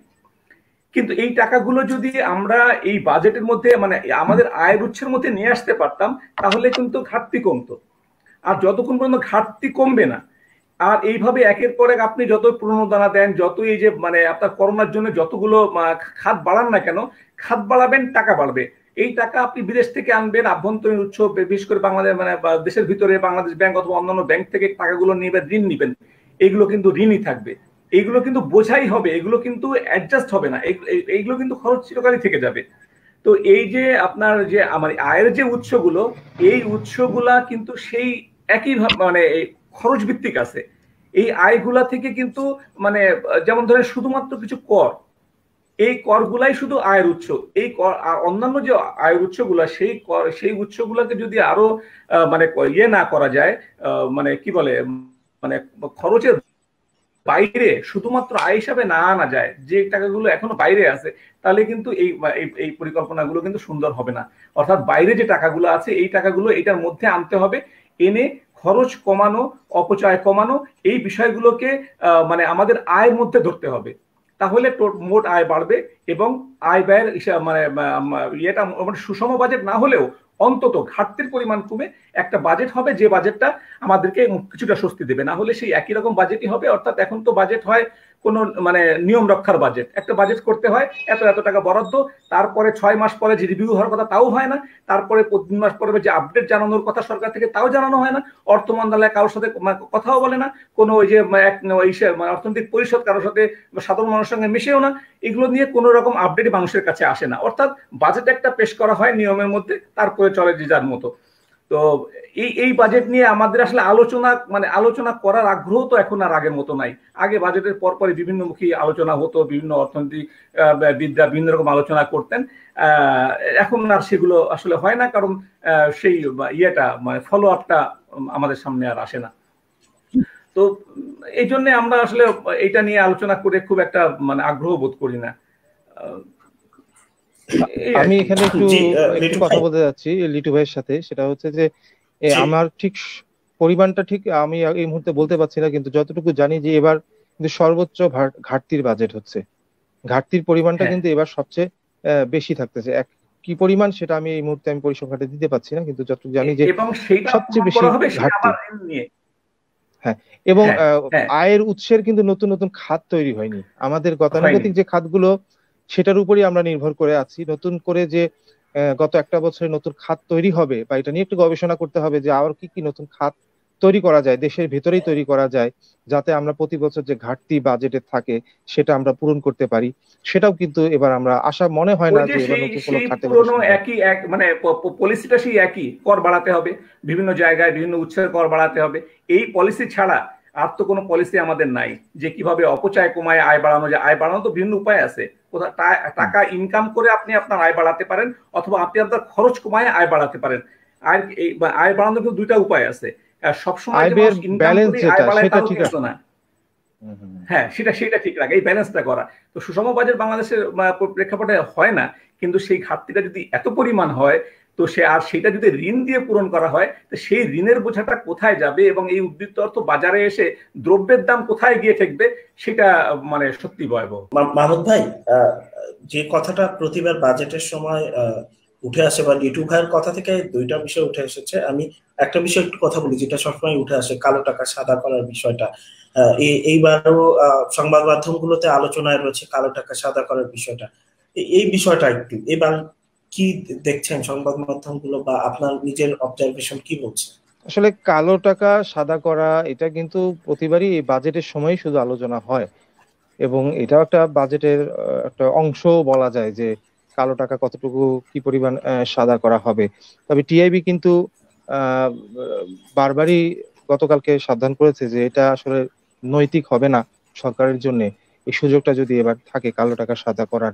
কিন্তু এই টাকাগুলো যদি আমরা এই বাজেটের মধ্যে মানে আমাদের আয়ের উৎসের মধ্যে নিয়ে আসতে পারতাম, তাহলে কিন্তু ঘাটতি কমতো। আর যতক্ষণ পর্যন্ত ঘাটতি কমবে না, আর এইভাবে একের পর এক আপনি যত প্রণোদনা দেন, যত এই যে মানে আপনার করোনার জন্য যতগুলো খাত বাড়ান না কেন, খাত বাড়াবেন টাকা বাড়বে। এই টাকা আপনি বিদেশ থেকে আনবেন, আভ্যন্তরীণ উৎস বিশেষ করে বাংলাদেশ মানে দেশের ভিতরে বাংলাদেশ ব্যাংক অথবা অন্যান্য ব্যাংক থেকে টাকাগুলো নেবেন, ঋণ নিবেন, এগুলো কিন্তু ঋণই থাকবে, এগুলো কিন্তু বোঝাই হবে, এগুলো কিন্তু অ্যাডজাস্ট হবে না, এইগুলো কিন্তু খরচ চিরকালই থেকে যাবে। তো এই যে আপনার যে আমার আয়ের যে উৎসগুলো, এই উৎসগুলা কিন্তু সেই একই মানে খরচ ভিত্তিক আছে। এই আয়গুলা থেকে কিন্তু মানে যেমন ধরেন শুধুমাত্র কিছু কর, এই করগুলাই শুধু আয়ের উৎস। এই কর অন্যান্য যে আয়ের উৎসগুলা, সেই উৎসগুলাকে যদি আরো মানে ইয়ে না করা যায়, মানে কি বলে মানে খরচের বাইরে শুধুমাত্র আয় হিসাবে না আনা যায়, যে টাকাগুলো এখনো বাইরে আছে, তাহলে কিন্তু এই পরিকল্পনাগুলো কিন্তু সুন্দর হবে না। অর্থাৎ বাইরে যে টাকাগুলো আছে এই টাকাগুলো এটার মধ্যে আনতে হবে, এনে খরচ কমানো, অপচয় কমানো, এই বিষয়গুলোকে মানে আমাদের আয়ের মধ্যে ধরতে হবে। তাহলে মোট আয় বাড়বে এবং আয় ব্যয়ের মানে ইয়েটা মানে সুষম বাজেট না হলেও অন্তত ঘাটতির পরিমাণ কমে একটা বাজেট হবে, যে বাজেটটা আমাদেরকে কিছুটা স্বস্তি দেবে। না হলে সেই একই রকম বাজেটই হবে। অর্থাৎ এখন তো বাজেট হয় কোনো মানে নিয়ম রক্ষার বাজেট, একটা বাজেট করতে হয় এত এত টাকা বরাদ্দ, তারপরে 6 মাস পরে যে রিভিউ হওয়ার কথা তাও হয় না, তারপরে 3 মাস পরে যে আপডেট জানানোর কথা সরকার থেকে তাও জানানো হয় না, অর্থ মন্ত্রণালয় কারোর সাথে কথাও বলে না, কোনো ওই যে অর্থনৈতিক পরিষদ কারোর সাথে সাধারণ মানুষের সঙ্গে মিশেও না, এগুলো নিয়ে কোনো রকম আপডেট মানুষের কাছে আসে না। অর্থাৎ বাজেট একটা পেশ করা হয় নিয়মের মধ্যে, তারপরে চলে যে যার মতো। তো এই বাজেট নিয়ে আমাদের আসলে আলোচনা করার আগ্রহ তো এখন আর আগের মতো নাই। আগে বাজেটের পরপরই বিভিন্নমুখী আলোচনা হতো, বিভিন্ন অর্থনৈতিক বিদ্যা বিভিন্ন রকম আলোচনা করতেন। এখন আর সেগুলো আসলে হয় না, কারণ সেই ইয়েটা মানে ফলো আপটা আমাদের সামনে আর আসে না। তো এই জন্য আমরা আসলে এটা নিয়ে আলোচনা করে খুব একটা মানে আগ্রহ বোধ করি না। আমি এখানে একটু কথা বলতে যাচ্ছি লিটু ভাইয়ের সাথে, সেটা হচ্ছে যে আমার ঠিক পরিমাণটা ঠিক আমি এই মুহূর্তে বলতে পারছি না, কিন্তু যতটুকু জানি যে এবার কিন্তু সর্বোচ্চ ঘাটতির বাজেট হচ্ছে, ঘাটতির পরিমাণটা কিন্তু এবার সবচেয়ে বেশি থাকতেছে। কি পরিমাণ সেটা আমি এই মুহূর্তে পরিসংখ্যানটা দিতে পারছি না, কিন্তু যতটুকু জানি যে সবচেয়ে বেশি ঘাটতি। হ্যাঁ, এবং আয়ের উৎসের কিন্তু নতুন নতুন খাত তৈরি হয়নি। আমাদের গতানুগতিক যে খাতগুলো সেটার উপরই আমরা নির্ভর করে আছি। নতুন করে যে গত একটা বছরে নতুন খাত তৈরি হবে বা এটা নিয়ে একটু গবেষণা করতে হবে যে আর কি কি নতুন খাত তৈরি করা যায়, দেশের ভেতরেই তৈরি করা যায়, যাতে আমরা প্রতি বছর যে ঘাটতি বাজেটে থাকে সেটা আমরা পূরণ করতে পারি। সেটাও কিন্তু এবার আমরা আশা মনে হয় না যে এবার নতুন কোনো খাতে একই মানে পলিসিটা সেই একই, কর বাড়াতে হবে, বিভিন্ন জায়গায় বিভিন্ন উৎসের কর বাড়াতে হবে। এই পলিসি ছাড়া আর তো কোনো পলিসি আমাদের নাই যে কিভাবে অপচয় কমায় আয় বাড়ানো যায়। আয় বাড়ানো তো বিভিন্ন উপায় আছে, টাকা ইনকাম করে আপনি আপনার আয় বাড়াতে পারেন, অথবা আপনি আপনার খরচ কমায় আয় বাড়াতে পারেন। আয় বাড়ানোর কিন্তু দুইটা উপায় আছে। সবসময় আয় বাড়ায় না, হ্যাঁ সেটা ঠিক রাখে, এই ব্যালেন্সটা করা। তো সুষম বাজেট বাংলাদেশের প্রেক্ষাপটে হয় না, কিন্তু সেই ঘাটতিটা যদি এত পরিমাণ হয়, তো সেটা যদি ঋণ দিয়ে পূরণ করা হয়, তো সেই ঋণের বোঝাটা কোথায় যাবে এবং এই উদ্বৃত্ত অর্থ বাজারে এসে দ্রব্যের দাম কোথায় গিয়ে ঠেকবে, সেটা মানে সত্যি ভয়াবহ। মাহমুদ ভাই, যে কথাটা প্রতিবার বাজেটের সময় উঠে আসে বা লিটু ভাইয়ের কথা থেকে দুইটা বিষয় উঠে এসেছে, আমি একটা বিষয় একটু কথা বলি যেটা সবসময় উঠে আসে, কালো টাকা সাদা করার বিষয়টা। এইবারও সংবাদ মাধ্যমগুলোতে আলোচনায় রয়েছে কালো টাকা সাদা করার বিষয়টা। এই বিষয়টা একটু এবার কি দেখছেন সংবাদ মাধ্যমগুলো বা আপনার নিজের অবজারভেশন কি বলছে? আসলে কালো টাকা সাদা করা এটা কিন্তু প্রতিবারই এই বাজেটের সময় শুধু আলোচনা হয়, এবং এটাও একটা বাজেটের একটা অংশ বলা যায় যে কালো টাকা কতটুকু কি পরিমাণ সাদা করা হবে। তবে টিআইবি কিন্তু বারবারই গতকালকে সাবধান করেছে যে এটা আসলে নৈতিক হবে না সরকারের জন্য এই সুযোগটা যদি এবার থাকে কালো টাকা সাদা করার,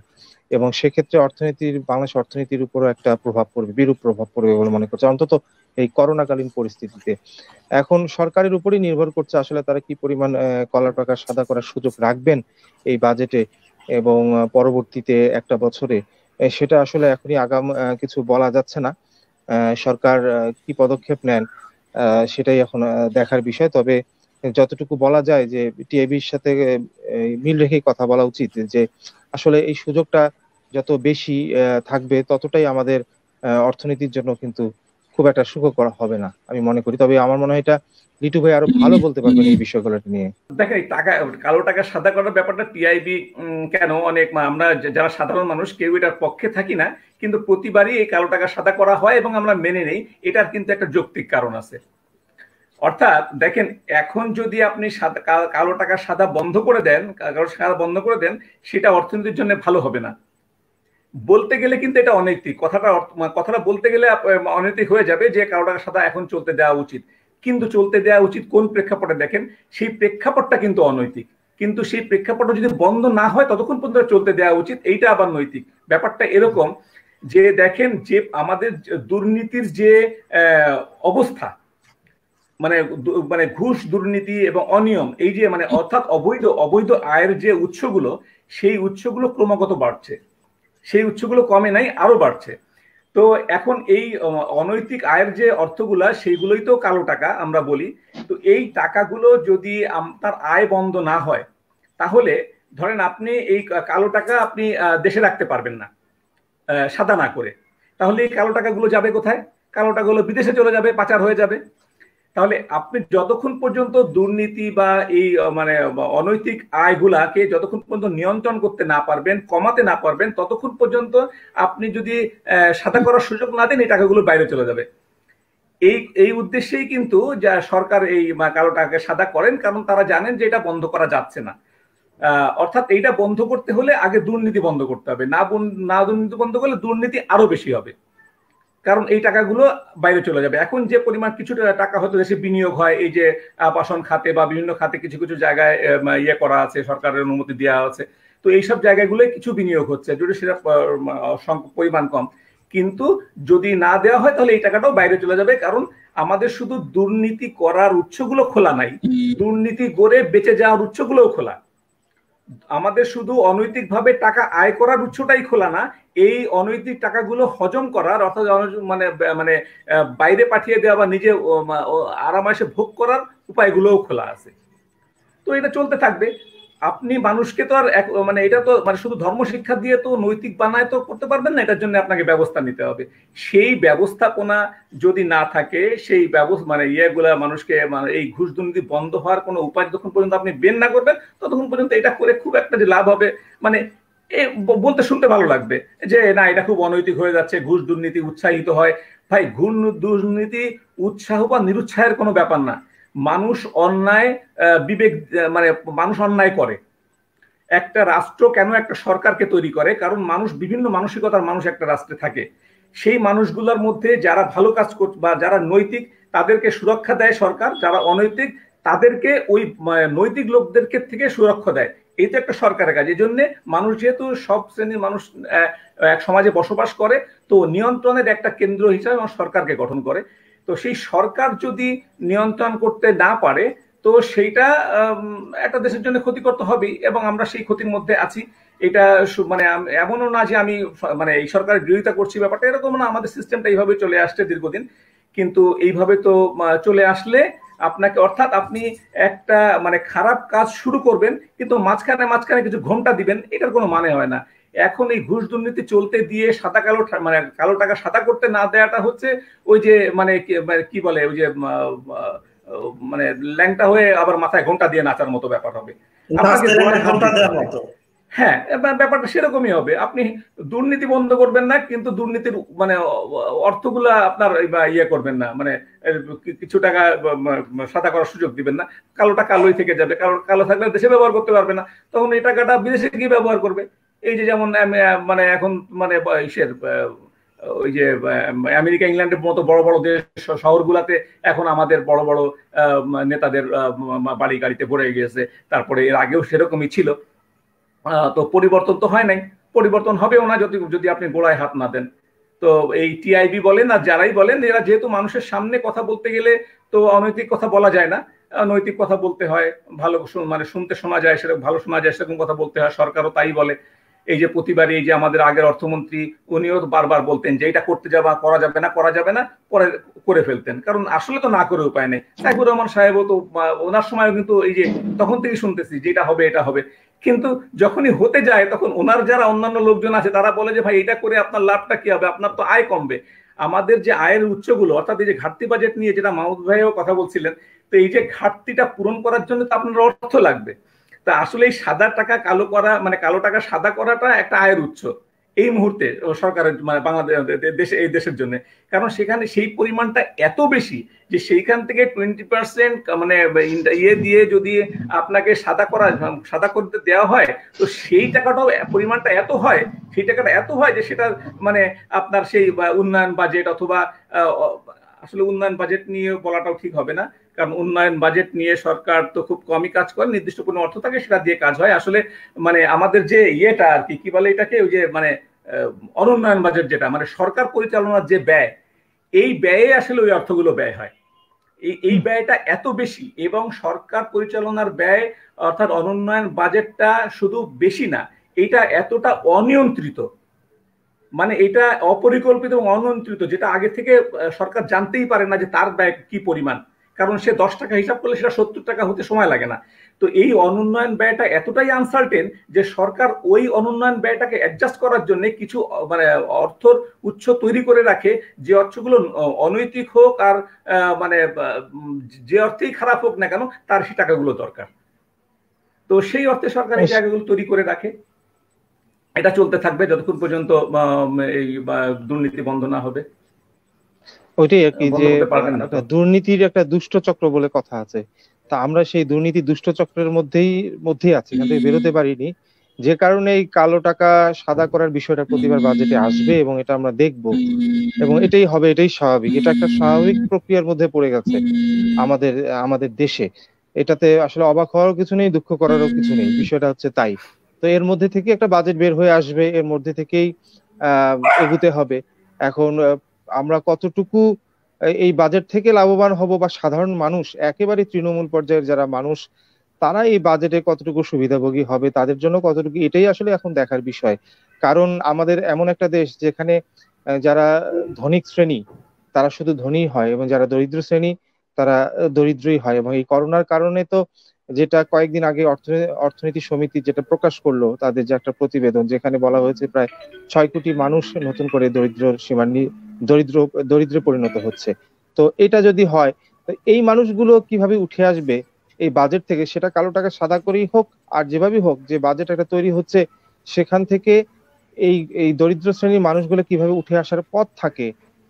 এবং সেক্ষেত্রে বাংলাদেশ অর্থনীতির উপরও একটা প্রভাব পড়বে, বিরূপ প্রভাব পড়বে বলে মনে করছে। অন্তত এই করোনাকালীন পরিস্থিতিতে। এখন সরকারের উপরই নির্ভর করছে আসলে তারা কি পরিমাণ কালো টাকা সাদা করার সুযোগ রাখবেন এই বাজেটে এবং পরবর্তীতে একটা বছরে, সেটা আসলে এখনই আগাম কিছু বলা যাচ্ছে না। সরকার কি পদক্ষেপ নেন সেটাই এখন দেখার বিষয়। তবে যতটুকু বলা যায় যে টিআইবির সাথে মিল রেখেই কথা বলা উচিত যে আসলে এই সুযোগটা যত বেশি থাকবে ততটাই আমাদের অর্থনীতির জন্য কিন্তু খুব একটা সুখকর হবে না আমি মনে করি। তবে আমার মনে হয় এটা লিটু ভাই আরো ভালো বলতে পারবেন এই বিষয়গুলো নিয়ে। দেখেন, টাকা কালো টাকা সাদা করার ব্যাপারটা টিআইবি কেন অনেক আমরা যারা সাধারণ মানুষ কেউ এটার পক্ষে থাকি না, কিন্তু প্রতিবারই এই কালো টাকা সাদা করা হয় এবং আমরা মেনে নেই। এটার কিন্তু একটা যৌক্তিক কারণ আছে। অর্থাৎ দেখেন, এখন যদি আপনি কালো টাকা সাদা বন্ধ করে দেন, কালো সাদা বন্ধ করে দেন, সেটা অর্থনীতির জন্য ভালো হবে না। বলতে গেলে কিন্তু এটা অনৈতিক, কথাটা বলতে গেলে অনৈতিক হয়ে যাবে যে কালো টাকা সাদা এখন চলতে দেওয়া উচিত। কিন্তু চলতে দেওয়া উচিত কোন প্রেক্ষাপটে দেখেন, সেই প্রেক্ষাপটটা কিন্তু অনৈতিক। কিন্তু সেই প্রেক্ষাপটটা যদি বন্ধ না হয় ততক্ষণ পর্যন্ত চলতে দেওয়া উচিত, এইটা আবার নৈতিক। ব্যাপারটা এরকম যে দেখেন, যে আমাদের দুর্নীতির যে অবস্থা, মানে মানে ঘুষ, দুর্নীতি এবং অনিয়ম, এই যে মানে অর্থাৎ অবৈধ আয়ের যে উৎসগুলো, সেই উৎসগুলো ক্রমাগত বাড়ছে, সেই উৎসগুলো কমে নাই, আরো বাড়ছে। তো এখন এই অনৈতিক আয়ের যে অর্থগুলা, সেইগুলোই তো কালো টাকা আমরা বলি। তো এই টাকাগুলো যদি আপনার আয় বন্ধ না হয়, তাহলে ধরেন আপনি এই কালো টাকা আপনি দেশে রাখতে পারবেন না সাদা না করে। তাহলে এই কালো টাকাগুলো যাবে কোথায়? কালো টাকাগুলো বিদেশে চলে যাবে, পাচার হয়ে যাবে। তাহলে আপনি যতক্ষণ পর্যন্ত দুর্নীতি বা এই মানে অনৈতিক আয়গুলাকে যতক্ষণ পর্যন্ত নিয়ন্ত্রণ করতে না পারবেন, কমাতে না পারবেন, ততক্ষণ পর্যন্ত আপনি যদি সাদা করার সুযোগ না দেন, এই টাকাগুলো বাইরে চলে যাবে। এই উদ্দেশ্যেই কিন্তু যা সরকার এই কালো টাকাকে সাদা করেন, কারণ তারা জানেন যে এটা বন্ধ করা যাচ্ছে না। অর্থাৎ এইটা বন্ধ করতে হলে আগে দুর্নীতি বন্ধ করতে হবে, না দুর্নীতি বন্ধ করলে দুর্নীতি আরো বেশি হবে, কারণ এই টাকাগুলো বাইরে চলে যাবে। এখন যে পরিমাণ কিছু টাকা হয়তো দেশে বিনিয়োগ হয়, এই যে আবাসন খাতে বা বিভিন্ন খাতে কিছু কিছু জায়গায় ইয়ে করা আছে, সরকারের অনুমতি দেওয়া আছে, তো এইসব জায়গাগুলো কিছু বিনিয়োগ হচ্ছে, যদি সেটা পরিমাণ কম। কিন্তু যদি না দেওয়া হয় তাহলে এই টাকাটাও বাইরে চলে যাবে, কারণ আমাদের শুধু দুর্নীতি করার উৎসগুলো খোলা নাই, দুর্নীতি করে বেঁচে যাওয়ার উৎসগুলোও খোলা। আমাদের শুধু অনৈতিকভাবে টাকা আয় করার উৎসটাই খোলা না, এই অনৈতিক টাকাগুলো হজম করার, অর্থাৎ মানে মানে বাইরে পাঠিয়ে দেওয়া বা নিজে আরামাসে ভোগ করার উপায়গুলোও খোলা আছে। তো এটা চলতে থাকবে। আপনি মানুষকে তো আর মানে এটা তো মানে শুধু ধর্ম শিক্ষা দিয়ে তো নৈতিক বানায় তো করতে পারবেন না, এটার জন্য আপনাকে ব্যবস্থা নিতে হবে। সেই ব্যবস্থাপনা যদি না থাকে, সেই মানে ইয়েগুলা মানুষকে মানে এই ঘুষ দুর্নীতি বন্ধ হওয়ার কোনো উপায় যতক্ষণ পর্যন্ত আপনি বের না করবেন, ততক্ষণ পর্যন্ত এটা করে খুব একটা যে লাভ হবে, মানে বলতে শুনতে ভালো লাগবে যে না এটা খুব অনৈতিক হয়ে যাচ্ছে, ঘুষ দুর্নীতি উৎসাহিত হয়। ভাই, ঘুষ দুর্নীতি উৎসাহ বা নিরুৎসাহের কোনো ব্যাপার না। মানুষ অন্যায় বিবেক মানে মানুষ অন্যায় করে। একটা রাষ্ট্র কেন একটা সরকারকে তৈরি করে? কারণ মানুষ, বিভিন্ন মানসিকতার মানুষ একটা রাষ্ট্রে থাকে। সেই মানুষগুলোর মধ্যে যারা ভালো কাজ করছে বা যারা নৈতিক, তাদেরকে সুরক্ষা দেয় সরকার, যারা অনৈতিক তাদেরকে ওই নৈতিক লোকদেরকে থেকে সুরক্ষা দেয়। এই তো একটা সরকারের কাজ। এই জন্য মানুষ, যেহেতু সব শ্রেণীর মানুষ এক সমাজে বসবাস করে, তো নিয়ন্ত্রণের একটা কেন্দ্র হিসাবে সরকারকে গঠন করে। তো সেই সরকার যদি নিয়ন্ত্রণ করতে না পারে, তো সেইটা একটা দেশের জন্য ক্ষতিকর তো হবেই, এবং আমরা সেই ক্ষতির মধ্যে আছি। এটা মানে এমনও না যে আমি মানে এই সরকারের বিরোধিতা করছি, ব্যাপারটা এরকম না। আমাদের সিস্টেমটা এইভাবে চলে আসছে দীর্ঘদিন, কিন্তু এইভাবে তো চলে আসলে আপনাকে, অর্থাৎ আপনি একটা মানে খারাপ কাজ শুরু করবেন কিন্তু মাঝখানে কিছু ঘোমটা দিবেন, এটার কোনো মানে হয় না। এখন এই ঘুষ দুর্নীতি চলতে দিয়ে সাদা কালো মানে কালো টাকা সাদা করতে না দেওয়াটা হচ্ছে ওই যে মানে কি বলে, ওই যে মানে ল্যাংটা হয়ে আবার মাথায় ঘোমটা দিয়ে নাচার মতো ব্যাপার হবে। হ্যাঁ, ব্যাপারটা সেরকমই হবে। আপনি দুর্নীতি বন্ধ করবেন না, কিন্তু দুর্নীতির মানে অর্থগুলা আপনার ইয়ে করবেন না, মানে কিছু টাকা সাদা করার সুযোগ দিবেন না। কালোটা কালোই থেকে যাবে, কালো থাকলে দেশে ব্যবহার করতে পারবে না, তখন এই টাকাটা বিদেশে গিয়ে ব্যবহার করবে। এই যে যেমন মানে এখন মানে ওই যে আমেরিকা, ইংল্যান্ডের মতো বড় বড় দেশ শহরগুলাতে এখন আমাদের বড় বড় নেতাদের বাড়ি গাড়িতে ভরে গিয়েছে। তারপরে এর আগেও সেরকমই ছিল। তো পরিবর্তন তো হয় নাই, পরিবর্তন হবেও না যদি আপনি গোড়ায় হাত না দেন। তো এই টিআইবি বলেন আর যারাই বলেন, এরা যেহেতু মানুষের সামনে কথা বলতে গেলে তো অনৈতিক কথা বলা যায় না, নৈতিক কথা বলতে হয়, ভালো মানে শুনতে শোনা যায়, সেরকম ভালো শোনা যায় সেরকম কথা বলতে হয়। সরকারও তাই বলে। এই যে প্রতিবারই এই যে আমাদের আগের অর্থমন্ত্রী উনিও বারবার বলতেন যে এটা করতে যাবা, করা যাবে না, করা যাবে না, পরে করে ফেলতেন, কারণ আসলে তো না করে উপায় নেই। সাইফুর রহমান সাহেবও তো ওনার সময়ও কিন্তু এই যে তখন থেকে শুনতেছি যে এটা হবে এটা হবে, কিন্তু যখনই হতে যায় তখন ওনার যারা অন্যান্য লোকজন আছে তারা বলে যে ভাই এটা করে আপনার লাভটা কি হবে, আপনার তো আয় কমবে। আমাদের যে আয়ের উৎসগুলো, অর্থাৎ এই যে ঘাটতি বাজেট নিয়ে যেটা মাহমুদ ভাইও কথা বলছিলেন, তো এই যে ঘাটতিটা পূরণ করার জন্য তো আপনার অর্থ লাগবে। তা আসলে এই সাদা টাকা কালো করা, মানে কালো টাকা সাদা করাটা একটা আয়ের উৎস এই মুহূর্তে সরকারের, মানে বাংলাদেশ দেশে, এই দেশের জন্য। কারণ সেখানে সেই পরিমাণটা এত বেশি যে সেইখান থেকে 20% মানে ইয়ে দিয়ে যদি আপনাকে সাদা করতে দেওয়া হয়, তো সেই টাকাটাও পরিমাণটা এত হয়, সেই টাকাটা এত হয় যে সেটা মানে আপনার সেই উন্নয়ন বাজেট অথবা আসলে উন্নয়ন বাজেট নিয়ে বলাটাও ঠিক হবে না, কারণ উন্নয়ন বাজেট নিয়ে সরকার তো খুব কমই কাজ করে, নির্দিষ্ট কোনো অর্থ থাকে সেটা দিয়ে কাজ হয়। আসলে মানে আমাদের যে ইয়েটা আর কি বলে এটাকে, ওই যে মানে অনুন্নয়ন বাজেট যেটা মানে সরকার পরিচালনার যে ব্যয়, এই ব্যয়ে আসলে ওই অর্থগুলো ব্যয় হয়। এই ব্যয়টা এত বেশি, এবং সরকার পরিচালনার ব্যয় অর্থাৎ অনুন্নয়ন বাজেটটা শুধু বেশি না, এটা এতটা অনিয়ন্ত্রিত, মানে এটা অপরিকল্পিত এবং অনিয়ন্ত্রিত, যেটা আগে থেকে সরকার জানতেই পারে না যে তার ব্যয় কি পরিমাণ, কারণ সে 10 টাকা হিসাব করলে সেটা 70 টাকা হতে সময় লাগে না। তো এই অনুন্নয়ন ব্যয়টা এতটাই আনসার্টেন যে সরকার ওই অনুন্নয়ন ব্যয়টাকে অ্যাডজাস্ট করার জন্য কিছু মানে অর্থর উৎস তৈরি করে রাখে, যে অর্থগুলো অনৈতিক হোক আর মানে যে অর্থেই খারাপ হোক না কেন তার সেই টাকাগুলো দরকার। তো সেই অর্থে সরকার এই জায়গাগুলো তৈরি করে রাখে। এটা চলতে থাকবে যতক্ষণ পর্যন্ত এই দুর্নীতি বন্ধ না হবে। ওইটাই আর কি, যে দুর্নীতির একটা দুষ্ট চক্র বলে কথা আছে, তা আমরা সেই দুর্নীতি দুষ্ট চক্রের মধ্যেই আছি, এখান থেকে বেরোতে পারিনি, যে কারণে এই কালো টাকা সাদা করার বিষয়টা প্রতিবার বাজেটে আসবে এবং এটা আমরা দেখব, এবং এটাই হবে, এটাই স্বাভাবিক, এটা একটা স্বাভাবিক প্রক্রিয়ার মধ্যে পড়ে গেছে আমাদের দেশে। এটাতে আসলে অবাক হওয়ারও কিছু নেই, দুঃখ করারও কিছু নেই, বিষয়টা হচ্ছে তাই। তো এর মধ্যে থেকে একটা বাজেট বের হয়ে আসবে, এর মধ্যে থেকেই এগুতে হবে। এখন আমরা কতটুকু এই বাজেট থেকে লাভবান হব, বা সাধারণ মানুষ একেবারে তৃণমূল পর্যায়ের যারা মানুষ তারা এই বাজেটে কতটুকু সুবিধাভোগী হবে, তাদের জন্য কতটুকু, এটাই আসলে এখন দেখার বিষয়। কারণ আমাদের এমন একটা দেশ যেখানে যারা ধনিক শ্রেণী তারা শুধু ধনী হয়, এবং যারা দরিদ্র শ্রেণী তারা দরিদ্রই হয়। এবং এই করোনার কারণে তো, যেটা কয়েকদিন আগে অর্থনীতি সমিতি যেটা প্রকাশ করলো, তাদের যে একটা প্রতিবেদন, যেখানে বলা হয়েছে প্রায় 6 কোটি মানুষ নতুন করে দরিদ্রে পরিণত হচ্ছে। তো এটা যদি হয়, তো এই মানুষগুলো কিভাবে উঠে আসবে এই বাজেট থেকে, সেটা কালো টাকা সাদা করেই হোক আর যেভাবেই হোক, যে বাজেট একটা তৈরি হচ্ছে সেখান থেকে এই দরিদ্র শ্রেণীর মানুষগুলো কিভাবে উঠে আসার পথ থাকে,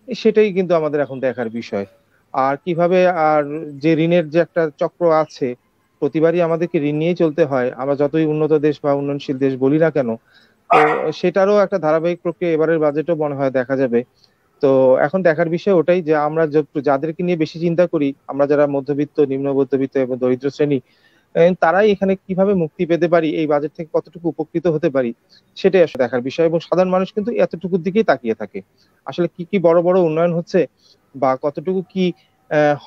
সেটাই কিন্তু আমাদের এখন দেখার বিষয়। আর কিভাবে, আর যে ঋণের যে একটা চক্র আছে, প্রতিবারই আমাদেরকে ঋণ নিয়েই চলতে হয়, আমরা যতই উন্নত দেশ বা উন্নয়নশীল দেশ বলি না কেন, তো সেটারও একটা ধারাবাহিক প্রক্রিয়া এবারের বাজেটও মনে হয় দেখা যাবে। তো এখন দেখার বিষয় ওটাই, যে আমরা যাদেরকে নিয়ে বেশি চিন্তা করি, আমরা যারা মধ্যবিত্ত, নিম্ন মধ্যবিত্ত এবং দরিদ্র শ্রেণী, তারাই এখানে কিভাবে মুক্তি পেতে পারি, এই বাজেট থেকে কতটুকু উপকৃত হতে পারি, সেটাই আসলে দেখার বিষয়। এবং সাধারণ মানুষ কিন্তু এতটুকুর দিকেই তাকিয়ে থাকে, আসলে কি কি বড় বড় উন্নয়ন হচ্ছে বা কতটুকু কি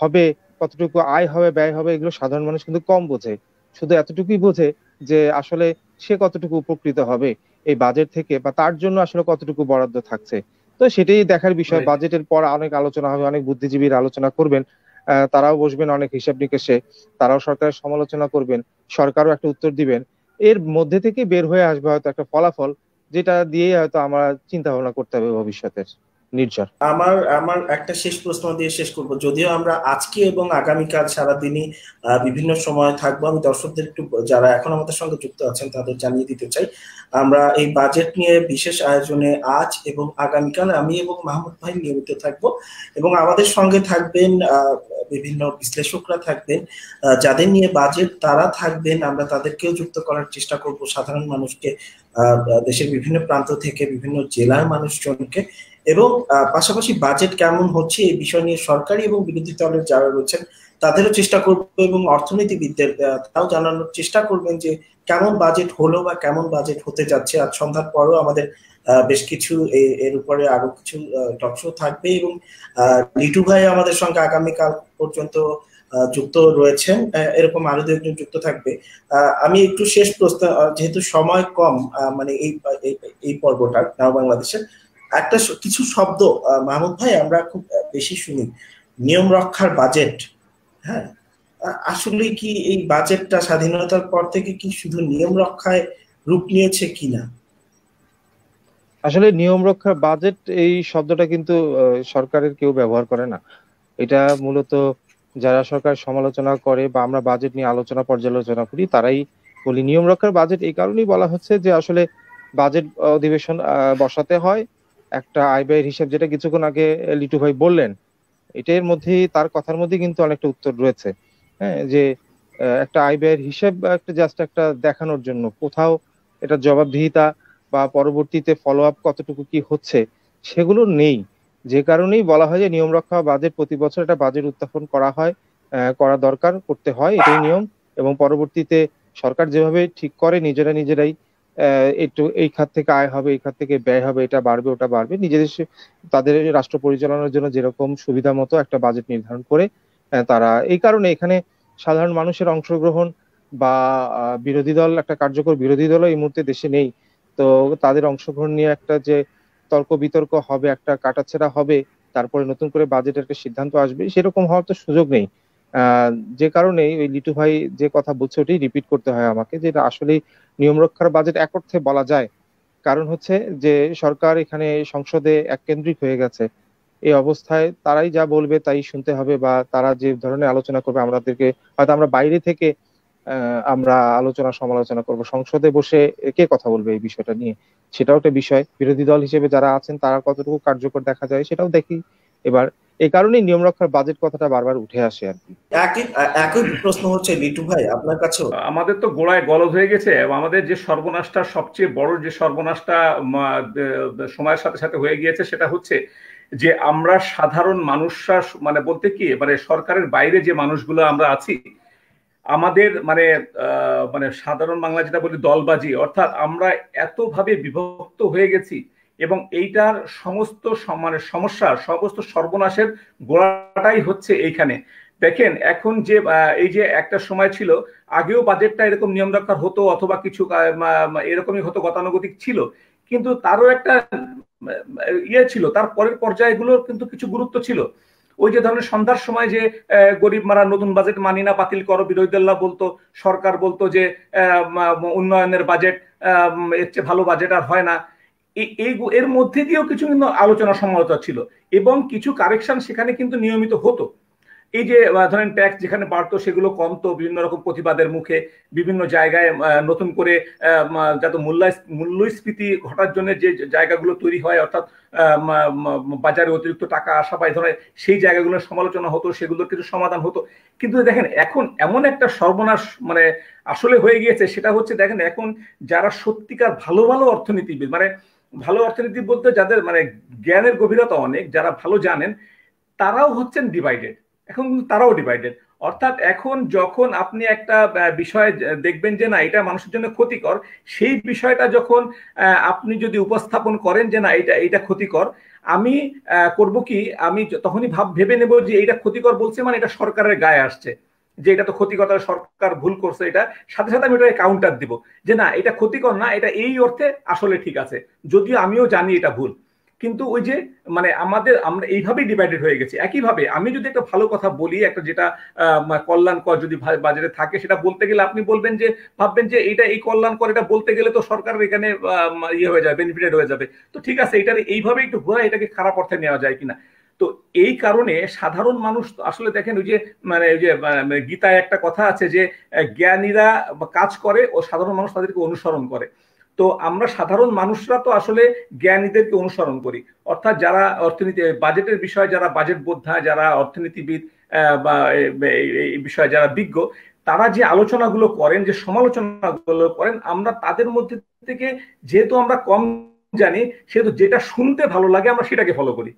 হবে, কতটুকু আয় হবে, ব্যয় হবে, এগুলো সাধারণ মানুষ কিন্তু কম বোঝে। শুধু এতটুকুই বোঝে যে আসলে সে কতটুকু উপকৃত হবে এই বাজেট থেকে, বা তার জন্য আসলে কতটুকু বরাদ্দ থাকছে। তো সেটাই দেখার বিষয়। বাজেটের পর অনেক আলোচনা হবে, অনেক বুদ্ধিজীবীর আলোচনা করবেন, তারাও বসবেন অনেক হিসাব নিকেশে, তারাও সরকারের সমালোচনা করবেন, সরকারও একটা উত্তর দিবেন। এর মধ্যে থেকে বের হয়ে আসবে হয়তো একটা ফলাফল, যেটা দিয়ে হয়তো আমরা চিন্তা ভাবনা করতে হবে ভবিষ্যতের। নির্ঝর, আমার একটা শেষ প্রশ্ন দিয়ে শেষ করব। যদিও আমরা আজকে এবং আগামীকাল সারাদিনই বিভিন্ন সময় থাকবো, আমি দর্শকদের একটু, যারা এখন আমাদের সঙ্গে যুক্ত আছেন তাদের জানিয়ে দিতে চাই, আমরা এই বাজেট নিয়ে বিশেষ আয়োজনে আজ এবং আগামীকাল আমি এবং মাহমুদ ভাই নিয়মিত থাকবো, এবং আমাদের সঙ্গে থাকবেন বিভিন্ন বিশ্লেষকরা থাকবেন, যাদের নিয়ে বাজেট তারা থাকবেন, আমরা তাদেরকেও যুক্ত করার চেষ্টা করব, সাধারণ মানুষকে, দেশের বিভিন্ন প্রান্ত থেকে, বিভিন্ন জেলার মানুষজনকে, এবং পাশাপাশি বাজেট কেমন হচ্ছে এই বিষয় নিয়ে সরকারি এবং বিরোধী দলের যারা রয়েছেন তাদেরও চেষ্টা করবো, এবং অর্থনীতিবিদদের তাও জানানোর চেষ্টা করবেন যে কেমন বাজেট হলো বা কেমন বাজেট হতে যাচ্ছে। আজ সন্ধ্যার পরও আমাদের বেশ কিছু এর উপরে আরো কিছু টক শো থাকবে, এবং লিটু ভাই আমাদের সঙ্গে আগামীকাল পর্যন্ত যুক্ত রয়েছেন, এরকম আরো দু একজন যুক্ত থাকবে। আমি একটু শেষ প্রশ্ন, যেহেতু সময় কম, মানে এই পর্বটা নাও বাংলাদেশের একটা কিছু শব্দ মাহমুদ ভাই আমরা খুব বেশি শুনি, নিয়ম রক্ষার বাজেট। হ্যাঁ, আসলে কি এই বাজেটটা স্বাধীনতার পর থেকে কি শুধু নিয়ম রক্ষায় রূপ নিয়েছে কিনা? আসলে নিয়ম রক্ষার বাজেট এই শব্দটা কিন্তু সরকারের কেউ ব্যবহার করে না। এটা মূলত যারা সরকার সমালোচনা করে বা আমরা বাজেট নিয়ে আলোচনা পর্যালোচনা করি তারাই বলি নিয়ম রক্ষার বাজেট। এই কারণেই বলা হচ্ছে যে আসলে বাজেট অধিবেশন বসাতে হয়, একটা আয় ব্যয়ের হিসাব, যেটা কিছুক্ষণ আগে লিটু ভাই বললেন, এটার মধ্যেই, তার কথার মধ্যে কিন্তু অনেকটা উত্তর রয়েছে। হ্যাঁ, যে একটা আয় ব্যয়ের হিসাব একটা জাস্ট একটা দেখানোর জন্য, কোথাও এটা জবাবদিহিতা বা পরবর্তীতে ফলো আপ কতটুকু কি হচ্ছে সেগুলো নেই। যে কারণেই বলা হয় যে নিয়ম রক্ষা বাজেট, প্রতি বছর একটা বাজেট উত্থাপন করা হয়, করা দরকার, করতে হয়, এটাই নিয়ম। এবং পরবর্তীতে সরকার যেভাবে ঠিক করে নিজেরাই একটু এই খাত থেকে আয় হবে, এই খাত থেকে ব্যয় হবে, এটা বাড়বে ওটা বাড়বে, নিজেদের তাদের রাষ্ট্র পরিচালনার জন্য যেরকম সুবিধা মতো একটা বাজেট নির্ধারণ করে তারা, এই কারণে এখানে সাধারণ মানুষের অংশগ্রহণ বা বিরোধী দল, একটা কার্যকর বিরোধী দলও এই মুহূর্তে দেশে নেই। তো তাদের অংশগ্রহণ নিয়ে একটা যে তর্ক বিতর্ক হবে, একটা কাটাছেঁড়া হবে, তারপরে নতুন করে বাজেটের একটা সিদ্ধান্ত আসবে, সেরকম হওয়ার তো সুযোগ নেই। যে কারণে ওই লিটু ভাই যে কথা বলছে ওটাই রিপিট করতে হয় আমাকে, যে এটা আসলে নিয়ম রক্ষার বাজেট এক অর্থে বলা যায়। কারণ হচ্ছে যে সরকার এখানে সংসদে এককেন্দ্রিক হয়ে গেছে। এই অবস্থায় তারাই যা বলবে তাই শুনতে হবে, বা তারা যে ধরনের আলোচনা করবে আমাদেরকে, হয়তো আমরা বাইরে থেকে আমরা আলোচনা সমালোচনা করব, সংসদে বসে কে কথা বলবে এই বিষয়টা নিয়ে, সেটাও একটা বিষয়। বিরোধী দল হিসেবে যারা আছেন তারা কতটুকু কার্যকর দেখা যায় সেটাও দেখি এবার। এই কারণেই নিয়ম রক্ষার বাজেট কথাটা বারবার উঠে আসে আর কি। একই প্রশ্ন হচ্ছে লিটু ভাই আপনার কাছেও। আমাদের তো গোড়ায় গলদ হয়ে গেছে, এবং আমাদের যে সর্বনাশটা, সবচেয়ে বড় যে সর্বনাশটা সময়ের সাথে সাথে হয়ে গিয়েছে, সেটা হচ্ছে যে আমরা সাধারণ মানুষরা, মানে বলতে কি, মানে সরকারের বাইরে যে মানুষগুলো আমরা আছি, আমাদের মানে মানে সাধারণ বাংলা যেটা বলি দলবাজি, অর্থাৎ আমরা এতভাবে বিভক্ত হয়ে গেছি, এবং এইটার সমস্ত মানে সমস্যার সমস্ত সর্বনাশের গোড়াটাই হচ্ছে এইখানে। দেখেন এখন যে এই যে একটা সময় ছিল, আগেও বাজেটটা এরকম নিয়ম রক্ষার হতো, অথবা কিছু এরকমই হতো, গতানুগতিক ছিল, কিন্তু তারও একটা ইয়ে ছিল, তার পরের পর্যায়গুলোর কিন্তু কিছু গুরুত্ব ছিল। ওই যে ধরনের সন্ধ্যার সময় যে গরিব মারা নতুন বাজেট মানি না, বাতিল করো, বিরোধী দলরা বলতো, সরকার বলতো যে উন্নয়নের বাজেট, এর চেয়ে ভালো বাজেট আর হয় না। এর মধ্যে দিয়েও কিছু কিন্তু আলোচনা সমালোচনা ছিল, এবং কিছু কারেকশন সেখানে কিন্তু নিয়মিত হতো। এই যে ধরেন ট্যাক্স যেখানে বাড়তো সেগুলো কমতো বিভিন্ন রকম প্রতিবাদের মুখে, বিভিন্ন জায়গায় নতুন করে যাতে মূল্যস্ফীতি ঘটার জন্য যে জায়গাগুলো তৈরি হয়, অর্থাৎ বাজারে অতিরিক্ত টাকা আসা বা এই ধরনের সেই জায়গাগুলোর সমালোচনা হতো, সেগুলোর কিছু সমাধান হতো। কিন্তু দেখেন এখন এমন একটা সর্বনাশ মানে আসলে হয়ে গিয়েছে, সেটা হচ্ছে দেখেন এখন যারা সত্যিকার ভালো ভালো অর্থনীতিবিদ, মানে ভালো অর্থনীতি বলতে যাদের মানে জ্ঞানের গভীরতা অনেক, যারা ভালো জানেন, তারাও হচ্ছেন ডিভাইডেড। এখন তারাও ডিভাইডেড, অর্থাৎ এখন যখন আপনি একটা বিষয় দেখবেন যে না এটা মানুষের জন্য ক্ষতিকর, সেই বিষয়টা যখন আপনি যদি উপস্থাপন করেন যে না এটা ক্ষতিকর, আমি করব কি, আমি তখনই ভেবে নেব যে এটা ক্ষতিকর বলছে মানে এটা সরকারের গায়ে আসছে, যে এটা তো ক্ষতিকর, সরকার ভুল করছে, এটা সাথে সাথে আমি এটা কাউন্টার দিব যে না এটা ক্ষতিকর না, এটা এই অর্থে আসলে ঠিক আছে, যদিও আমিও জানি এটা ভুল। কিন্তু ওই যে মানে আমরা এইভাবেই ডিভাইডেড হয়ে গেছি। একইভাবে আমি যদি একটা ভালো কথা বলি, একটা যেটা কল্যাণকর যদি বাজারে থাকে, সেটা বলতে গেলে আপনি বলবেন যে, ভাববেন যে এটা এই কল্যাণকর, এটা বলতে গেলে তো সরকারের এখানে ইয়ে হয়ে যাবে, বেনিফিটেড হয়ে যাবে, তো ঠিক আছে এটার এইভাবে একটু ঘোরা, এটাকে খারাপ অর্থে নেওয়া যায় কিনা। তো এই কারণে সাধারণ মানুষ আসলে দেখেন, ওই যে মানে ওই যে গীতায় একটা কথা আছে যে জ্ঞানীরা কাজ করে ও সাধারণ মানুষ তাদেরকে অনুসরণ করে। তো আমরা সাধারণ মানুষরা তো আসলে জ্ঞানীদেরকে অনুসরণ করি, অর্থাৎ যারা অর্থনীতি বাজেটের বিষয়ে যারা বাজেট বোদ্ধা, যারা অর্থনীতিবিদ বা এই বিষয়ে যারা বিজ্ঞ, তারা যে আলোচনাগুলো করেন, যে সমালোচনাগুলো করেন, আমরা তাদের মধ্যে থেকে যেহেতু আমরা কম জানি, সেহেতু যেটা শুনতে ভালো লাগে আমরা সেটাকে ফলো করি।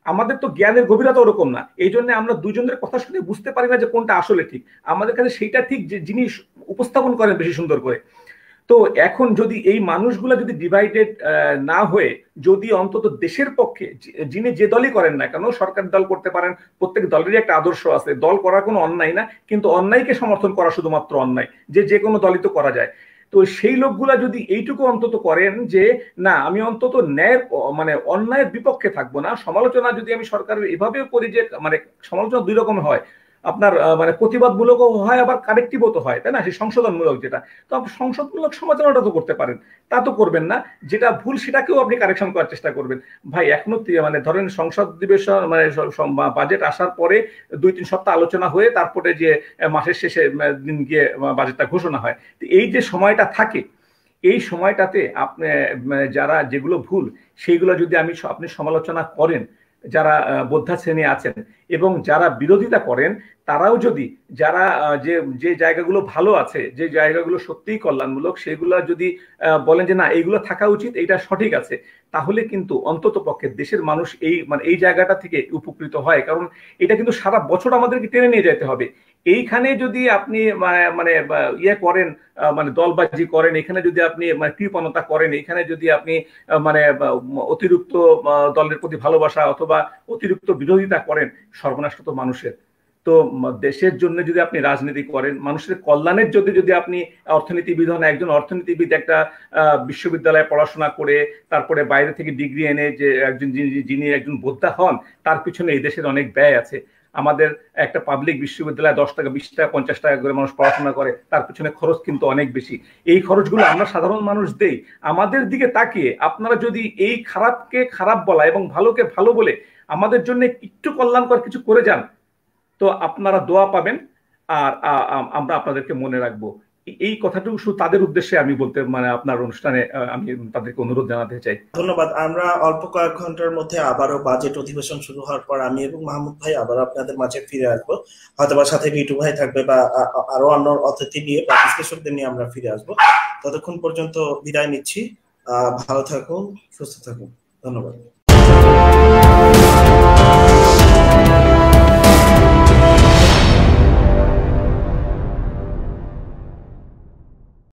আমাদের তো জ্ঞানের গভীরতা ওরকম না, এই জন্য আমরা দুজনের কথা শুনে বুঝতে পারি না যে কোনটা আসলে ঠিক। আমাদের কাছে সেইটা ঠিক যে যিনি উপস্থাপন করেন বেশি সুন্দর করে। তো এখন যদি এই মানুষগুলা যদি ডিভাইডেড না হয়ে যদি অন্তত দেশের পক্ষে যিনি যে দলই করেন না কেন, সরকার দল করতে পারেন, প্রত্যেক দলেরই একটা আদর্শ আছে, দল করা কোনো অন্যায় না, কিন্তু অন্যায়কে সমর্থন করা শুধুমাত্র অন্যায়, যে কোনো দলই তো করা যায়। তো সেই লোকগুলা যদি এইটুকু অন্তত করেন যে না আমি অন্তত ন্যায়ের মানে অন্যায়ের বিপক্ষে থাকবো না, সমালোচনা যদি আমি সরকারের এভাবেও করি যে মানে সমালোচনা দুই রকম হয়, আপনার মানে প্রতিবাদমূলকও হয় আবার কারেক্টিভও তো হয়, তাই না, সেই সংশোধনমূলক যেটা। তো আপনি সংশোধনমূলক সমালোচনাটা তো করতে পারেন, তা তো করবেন না, যেটা ভুল সেটাকেও আপনি কারেকশন করার চেষ্টা করবেন। ভাই এখনো মানে ধরেন সংসদ অধিবেশন মানে বাজেট আসার পরে 2-3 সপ্তাহ আলোচনা হয়ে তারপরে যে মাসের শেষে দিন গিয়ে বাজেটটা ঘোষণা হয়, তো এই যে সময়টা থাকে এই সময়টাতে আপনি যারা যেগুলো ভুল সেইগুলো যদি আপনি সমালোচনা করেন, যারা বোদ্ধা শ্রেণী আছেন এবং যারা বিরোধিতা করেন তারাও যদি যারা যে জায়গাগুলো ভালো আছে, যে জায়গাগুলো সত্যিই কল্যাণমূলক সেগুলো যদি বলেন যে না এইগুলো থাকা উচিত, এইটা সঠিক আছে, তাহলে কিন্তু অন্তত পক্ষে দেশের মানুষ এই জায়গাটা থেকে উপকৃত হয়। কারণ এটা কিন্তু সারা বছর আমাদেরকে টেনে নিয়ে যেতে হবে। এইখানে যদি আপনি মানে ইয়ে করেন, মানে দলবাজি করেন, এখানে যদি আপনি মানে কৃপণতা করেন, এখানে যদি আপনি মানে অতিরিক্ত দলের প্রতি ভালোবাসা অথবা অতিরিক্ত বিরোধিতা করেন, সর্বনাশ তো মানুষের। তো দেশের জন্য যদি আপনি রাজনীতি করেন, মানুষের কল্যাণের যদি আপনি অর্থনীতিবিদ হন, একজন অর্থনীতিবিদ একটা বিশ্ববিদ্যালয়ে পড়াশোনা করে তারপরে বাইরে থেকে ডিগ্রি এনে যে যিনি একজন বোদ্ধা হন, তার পিছনে এই দেশের অনেক ব্যয় আছে। আমাদের একটা পাবলিক বিশ্ববিদ্যালয়ে 10 টাকা 20 টাকা 50 টাকা করে মানুষ পড়াশোনা করে, তার পিছনে খরচ কিন্তু অনেক বেশি। এই খরচগুলো আমরা সাধারণ মানুষ দেই। আমাদের দিকে তাকিয়ে আপনারা যদি এই খারাপকে খারাপ বলা এবং ভালোকে ভালো বলে আমাদের জন্য একটু কল্যাণকর কিছু করে যান, তো আপনারা দোয়া পাবেন আর আমরা আপনাদেরকে মনে রাখবো। এই কথাটুকু শুধু তাদের উদ্দেশ্যে আমি বলতে মানে আপনার অনুষ্ঠানে আমি তাদেরকে অনুরোধ জানাতে চাই। ধন্যবাদ। আমরা অল্প কয়েক ঘন্টার মধ্যে আবারও বাজেট অধিবেশন শুরু হওয়ার পর আমি এবং মাহমুদ ভাই আবার আপনাদের মাঝে ফিরে আসবো, হয়তো বা সাথে বিটু ভাই থাকবে বা আরো অন্য অতিথি নিয়ে বা বিশ্লেষকদের নিয়ে আমরা ফিরে আসবো। ততক্ষণ পর্যন্ত বিদায় নিচ্ছি। ভালো থাকুন, সুস্থ থাকুন, ধন্যবাদ।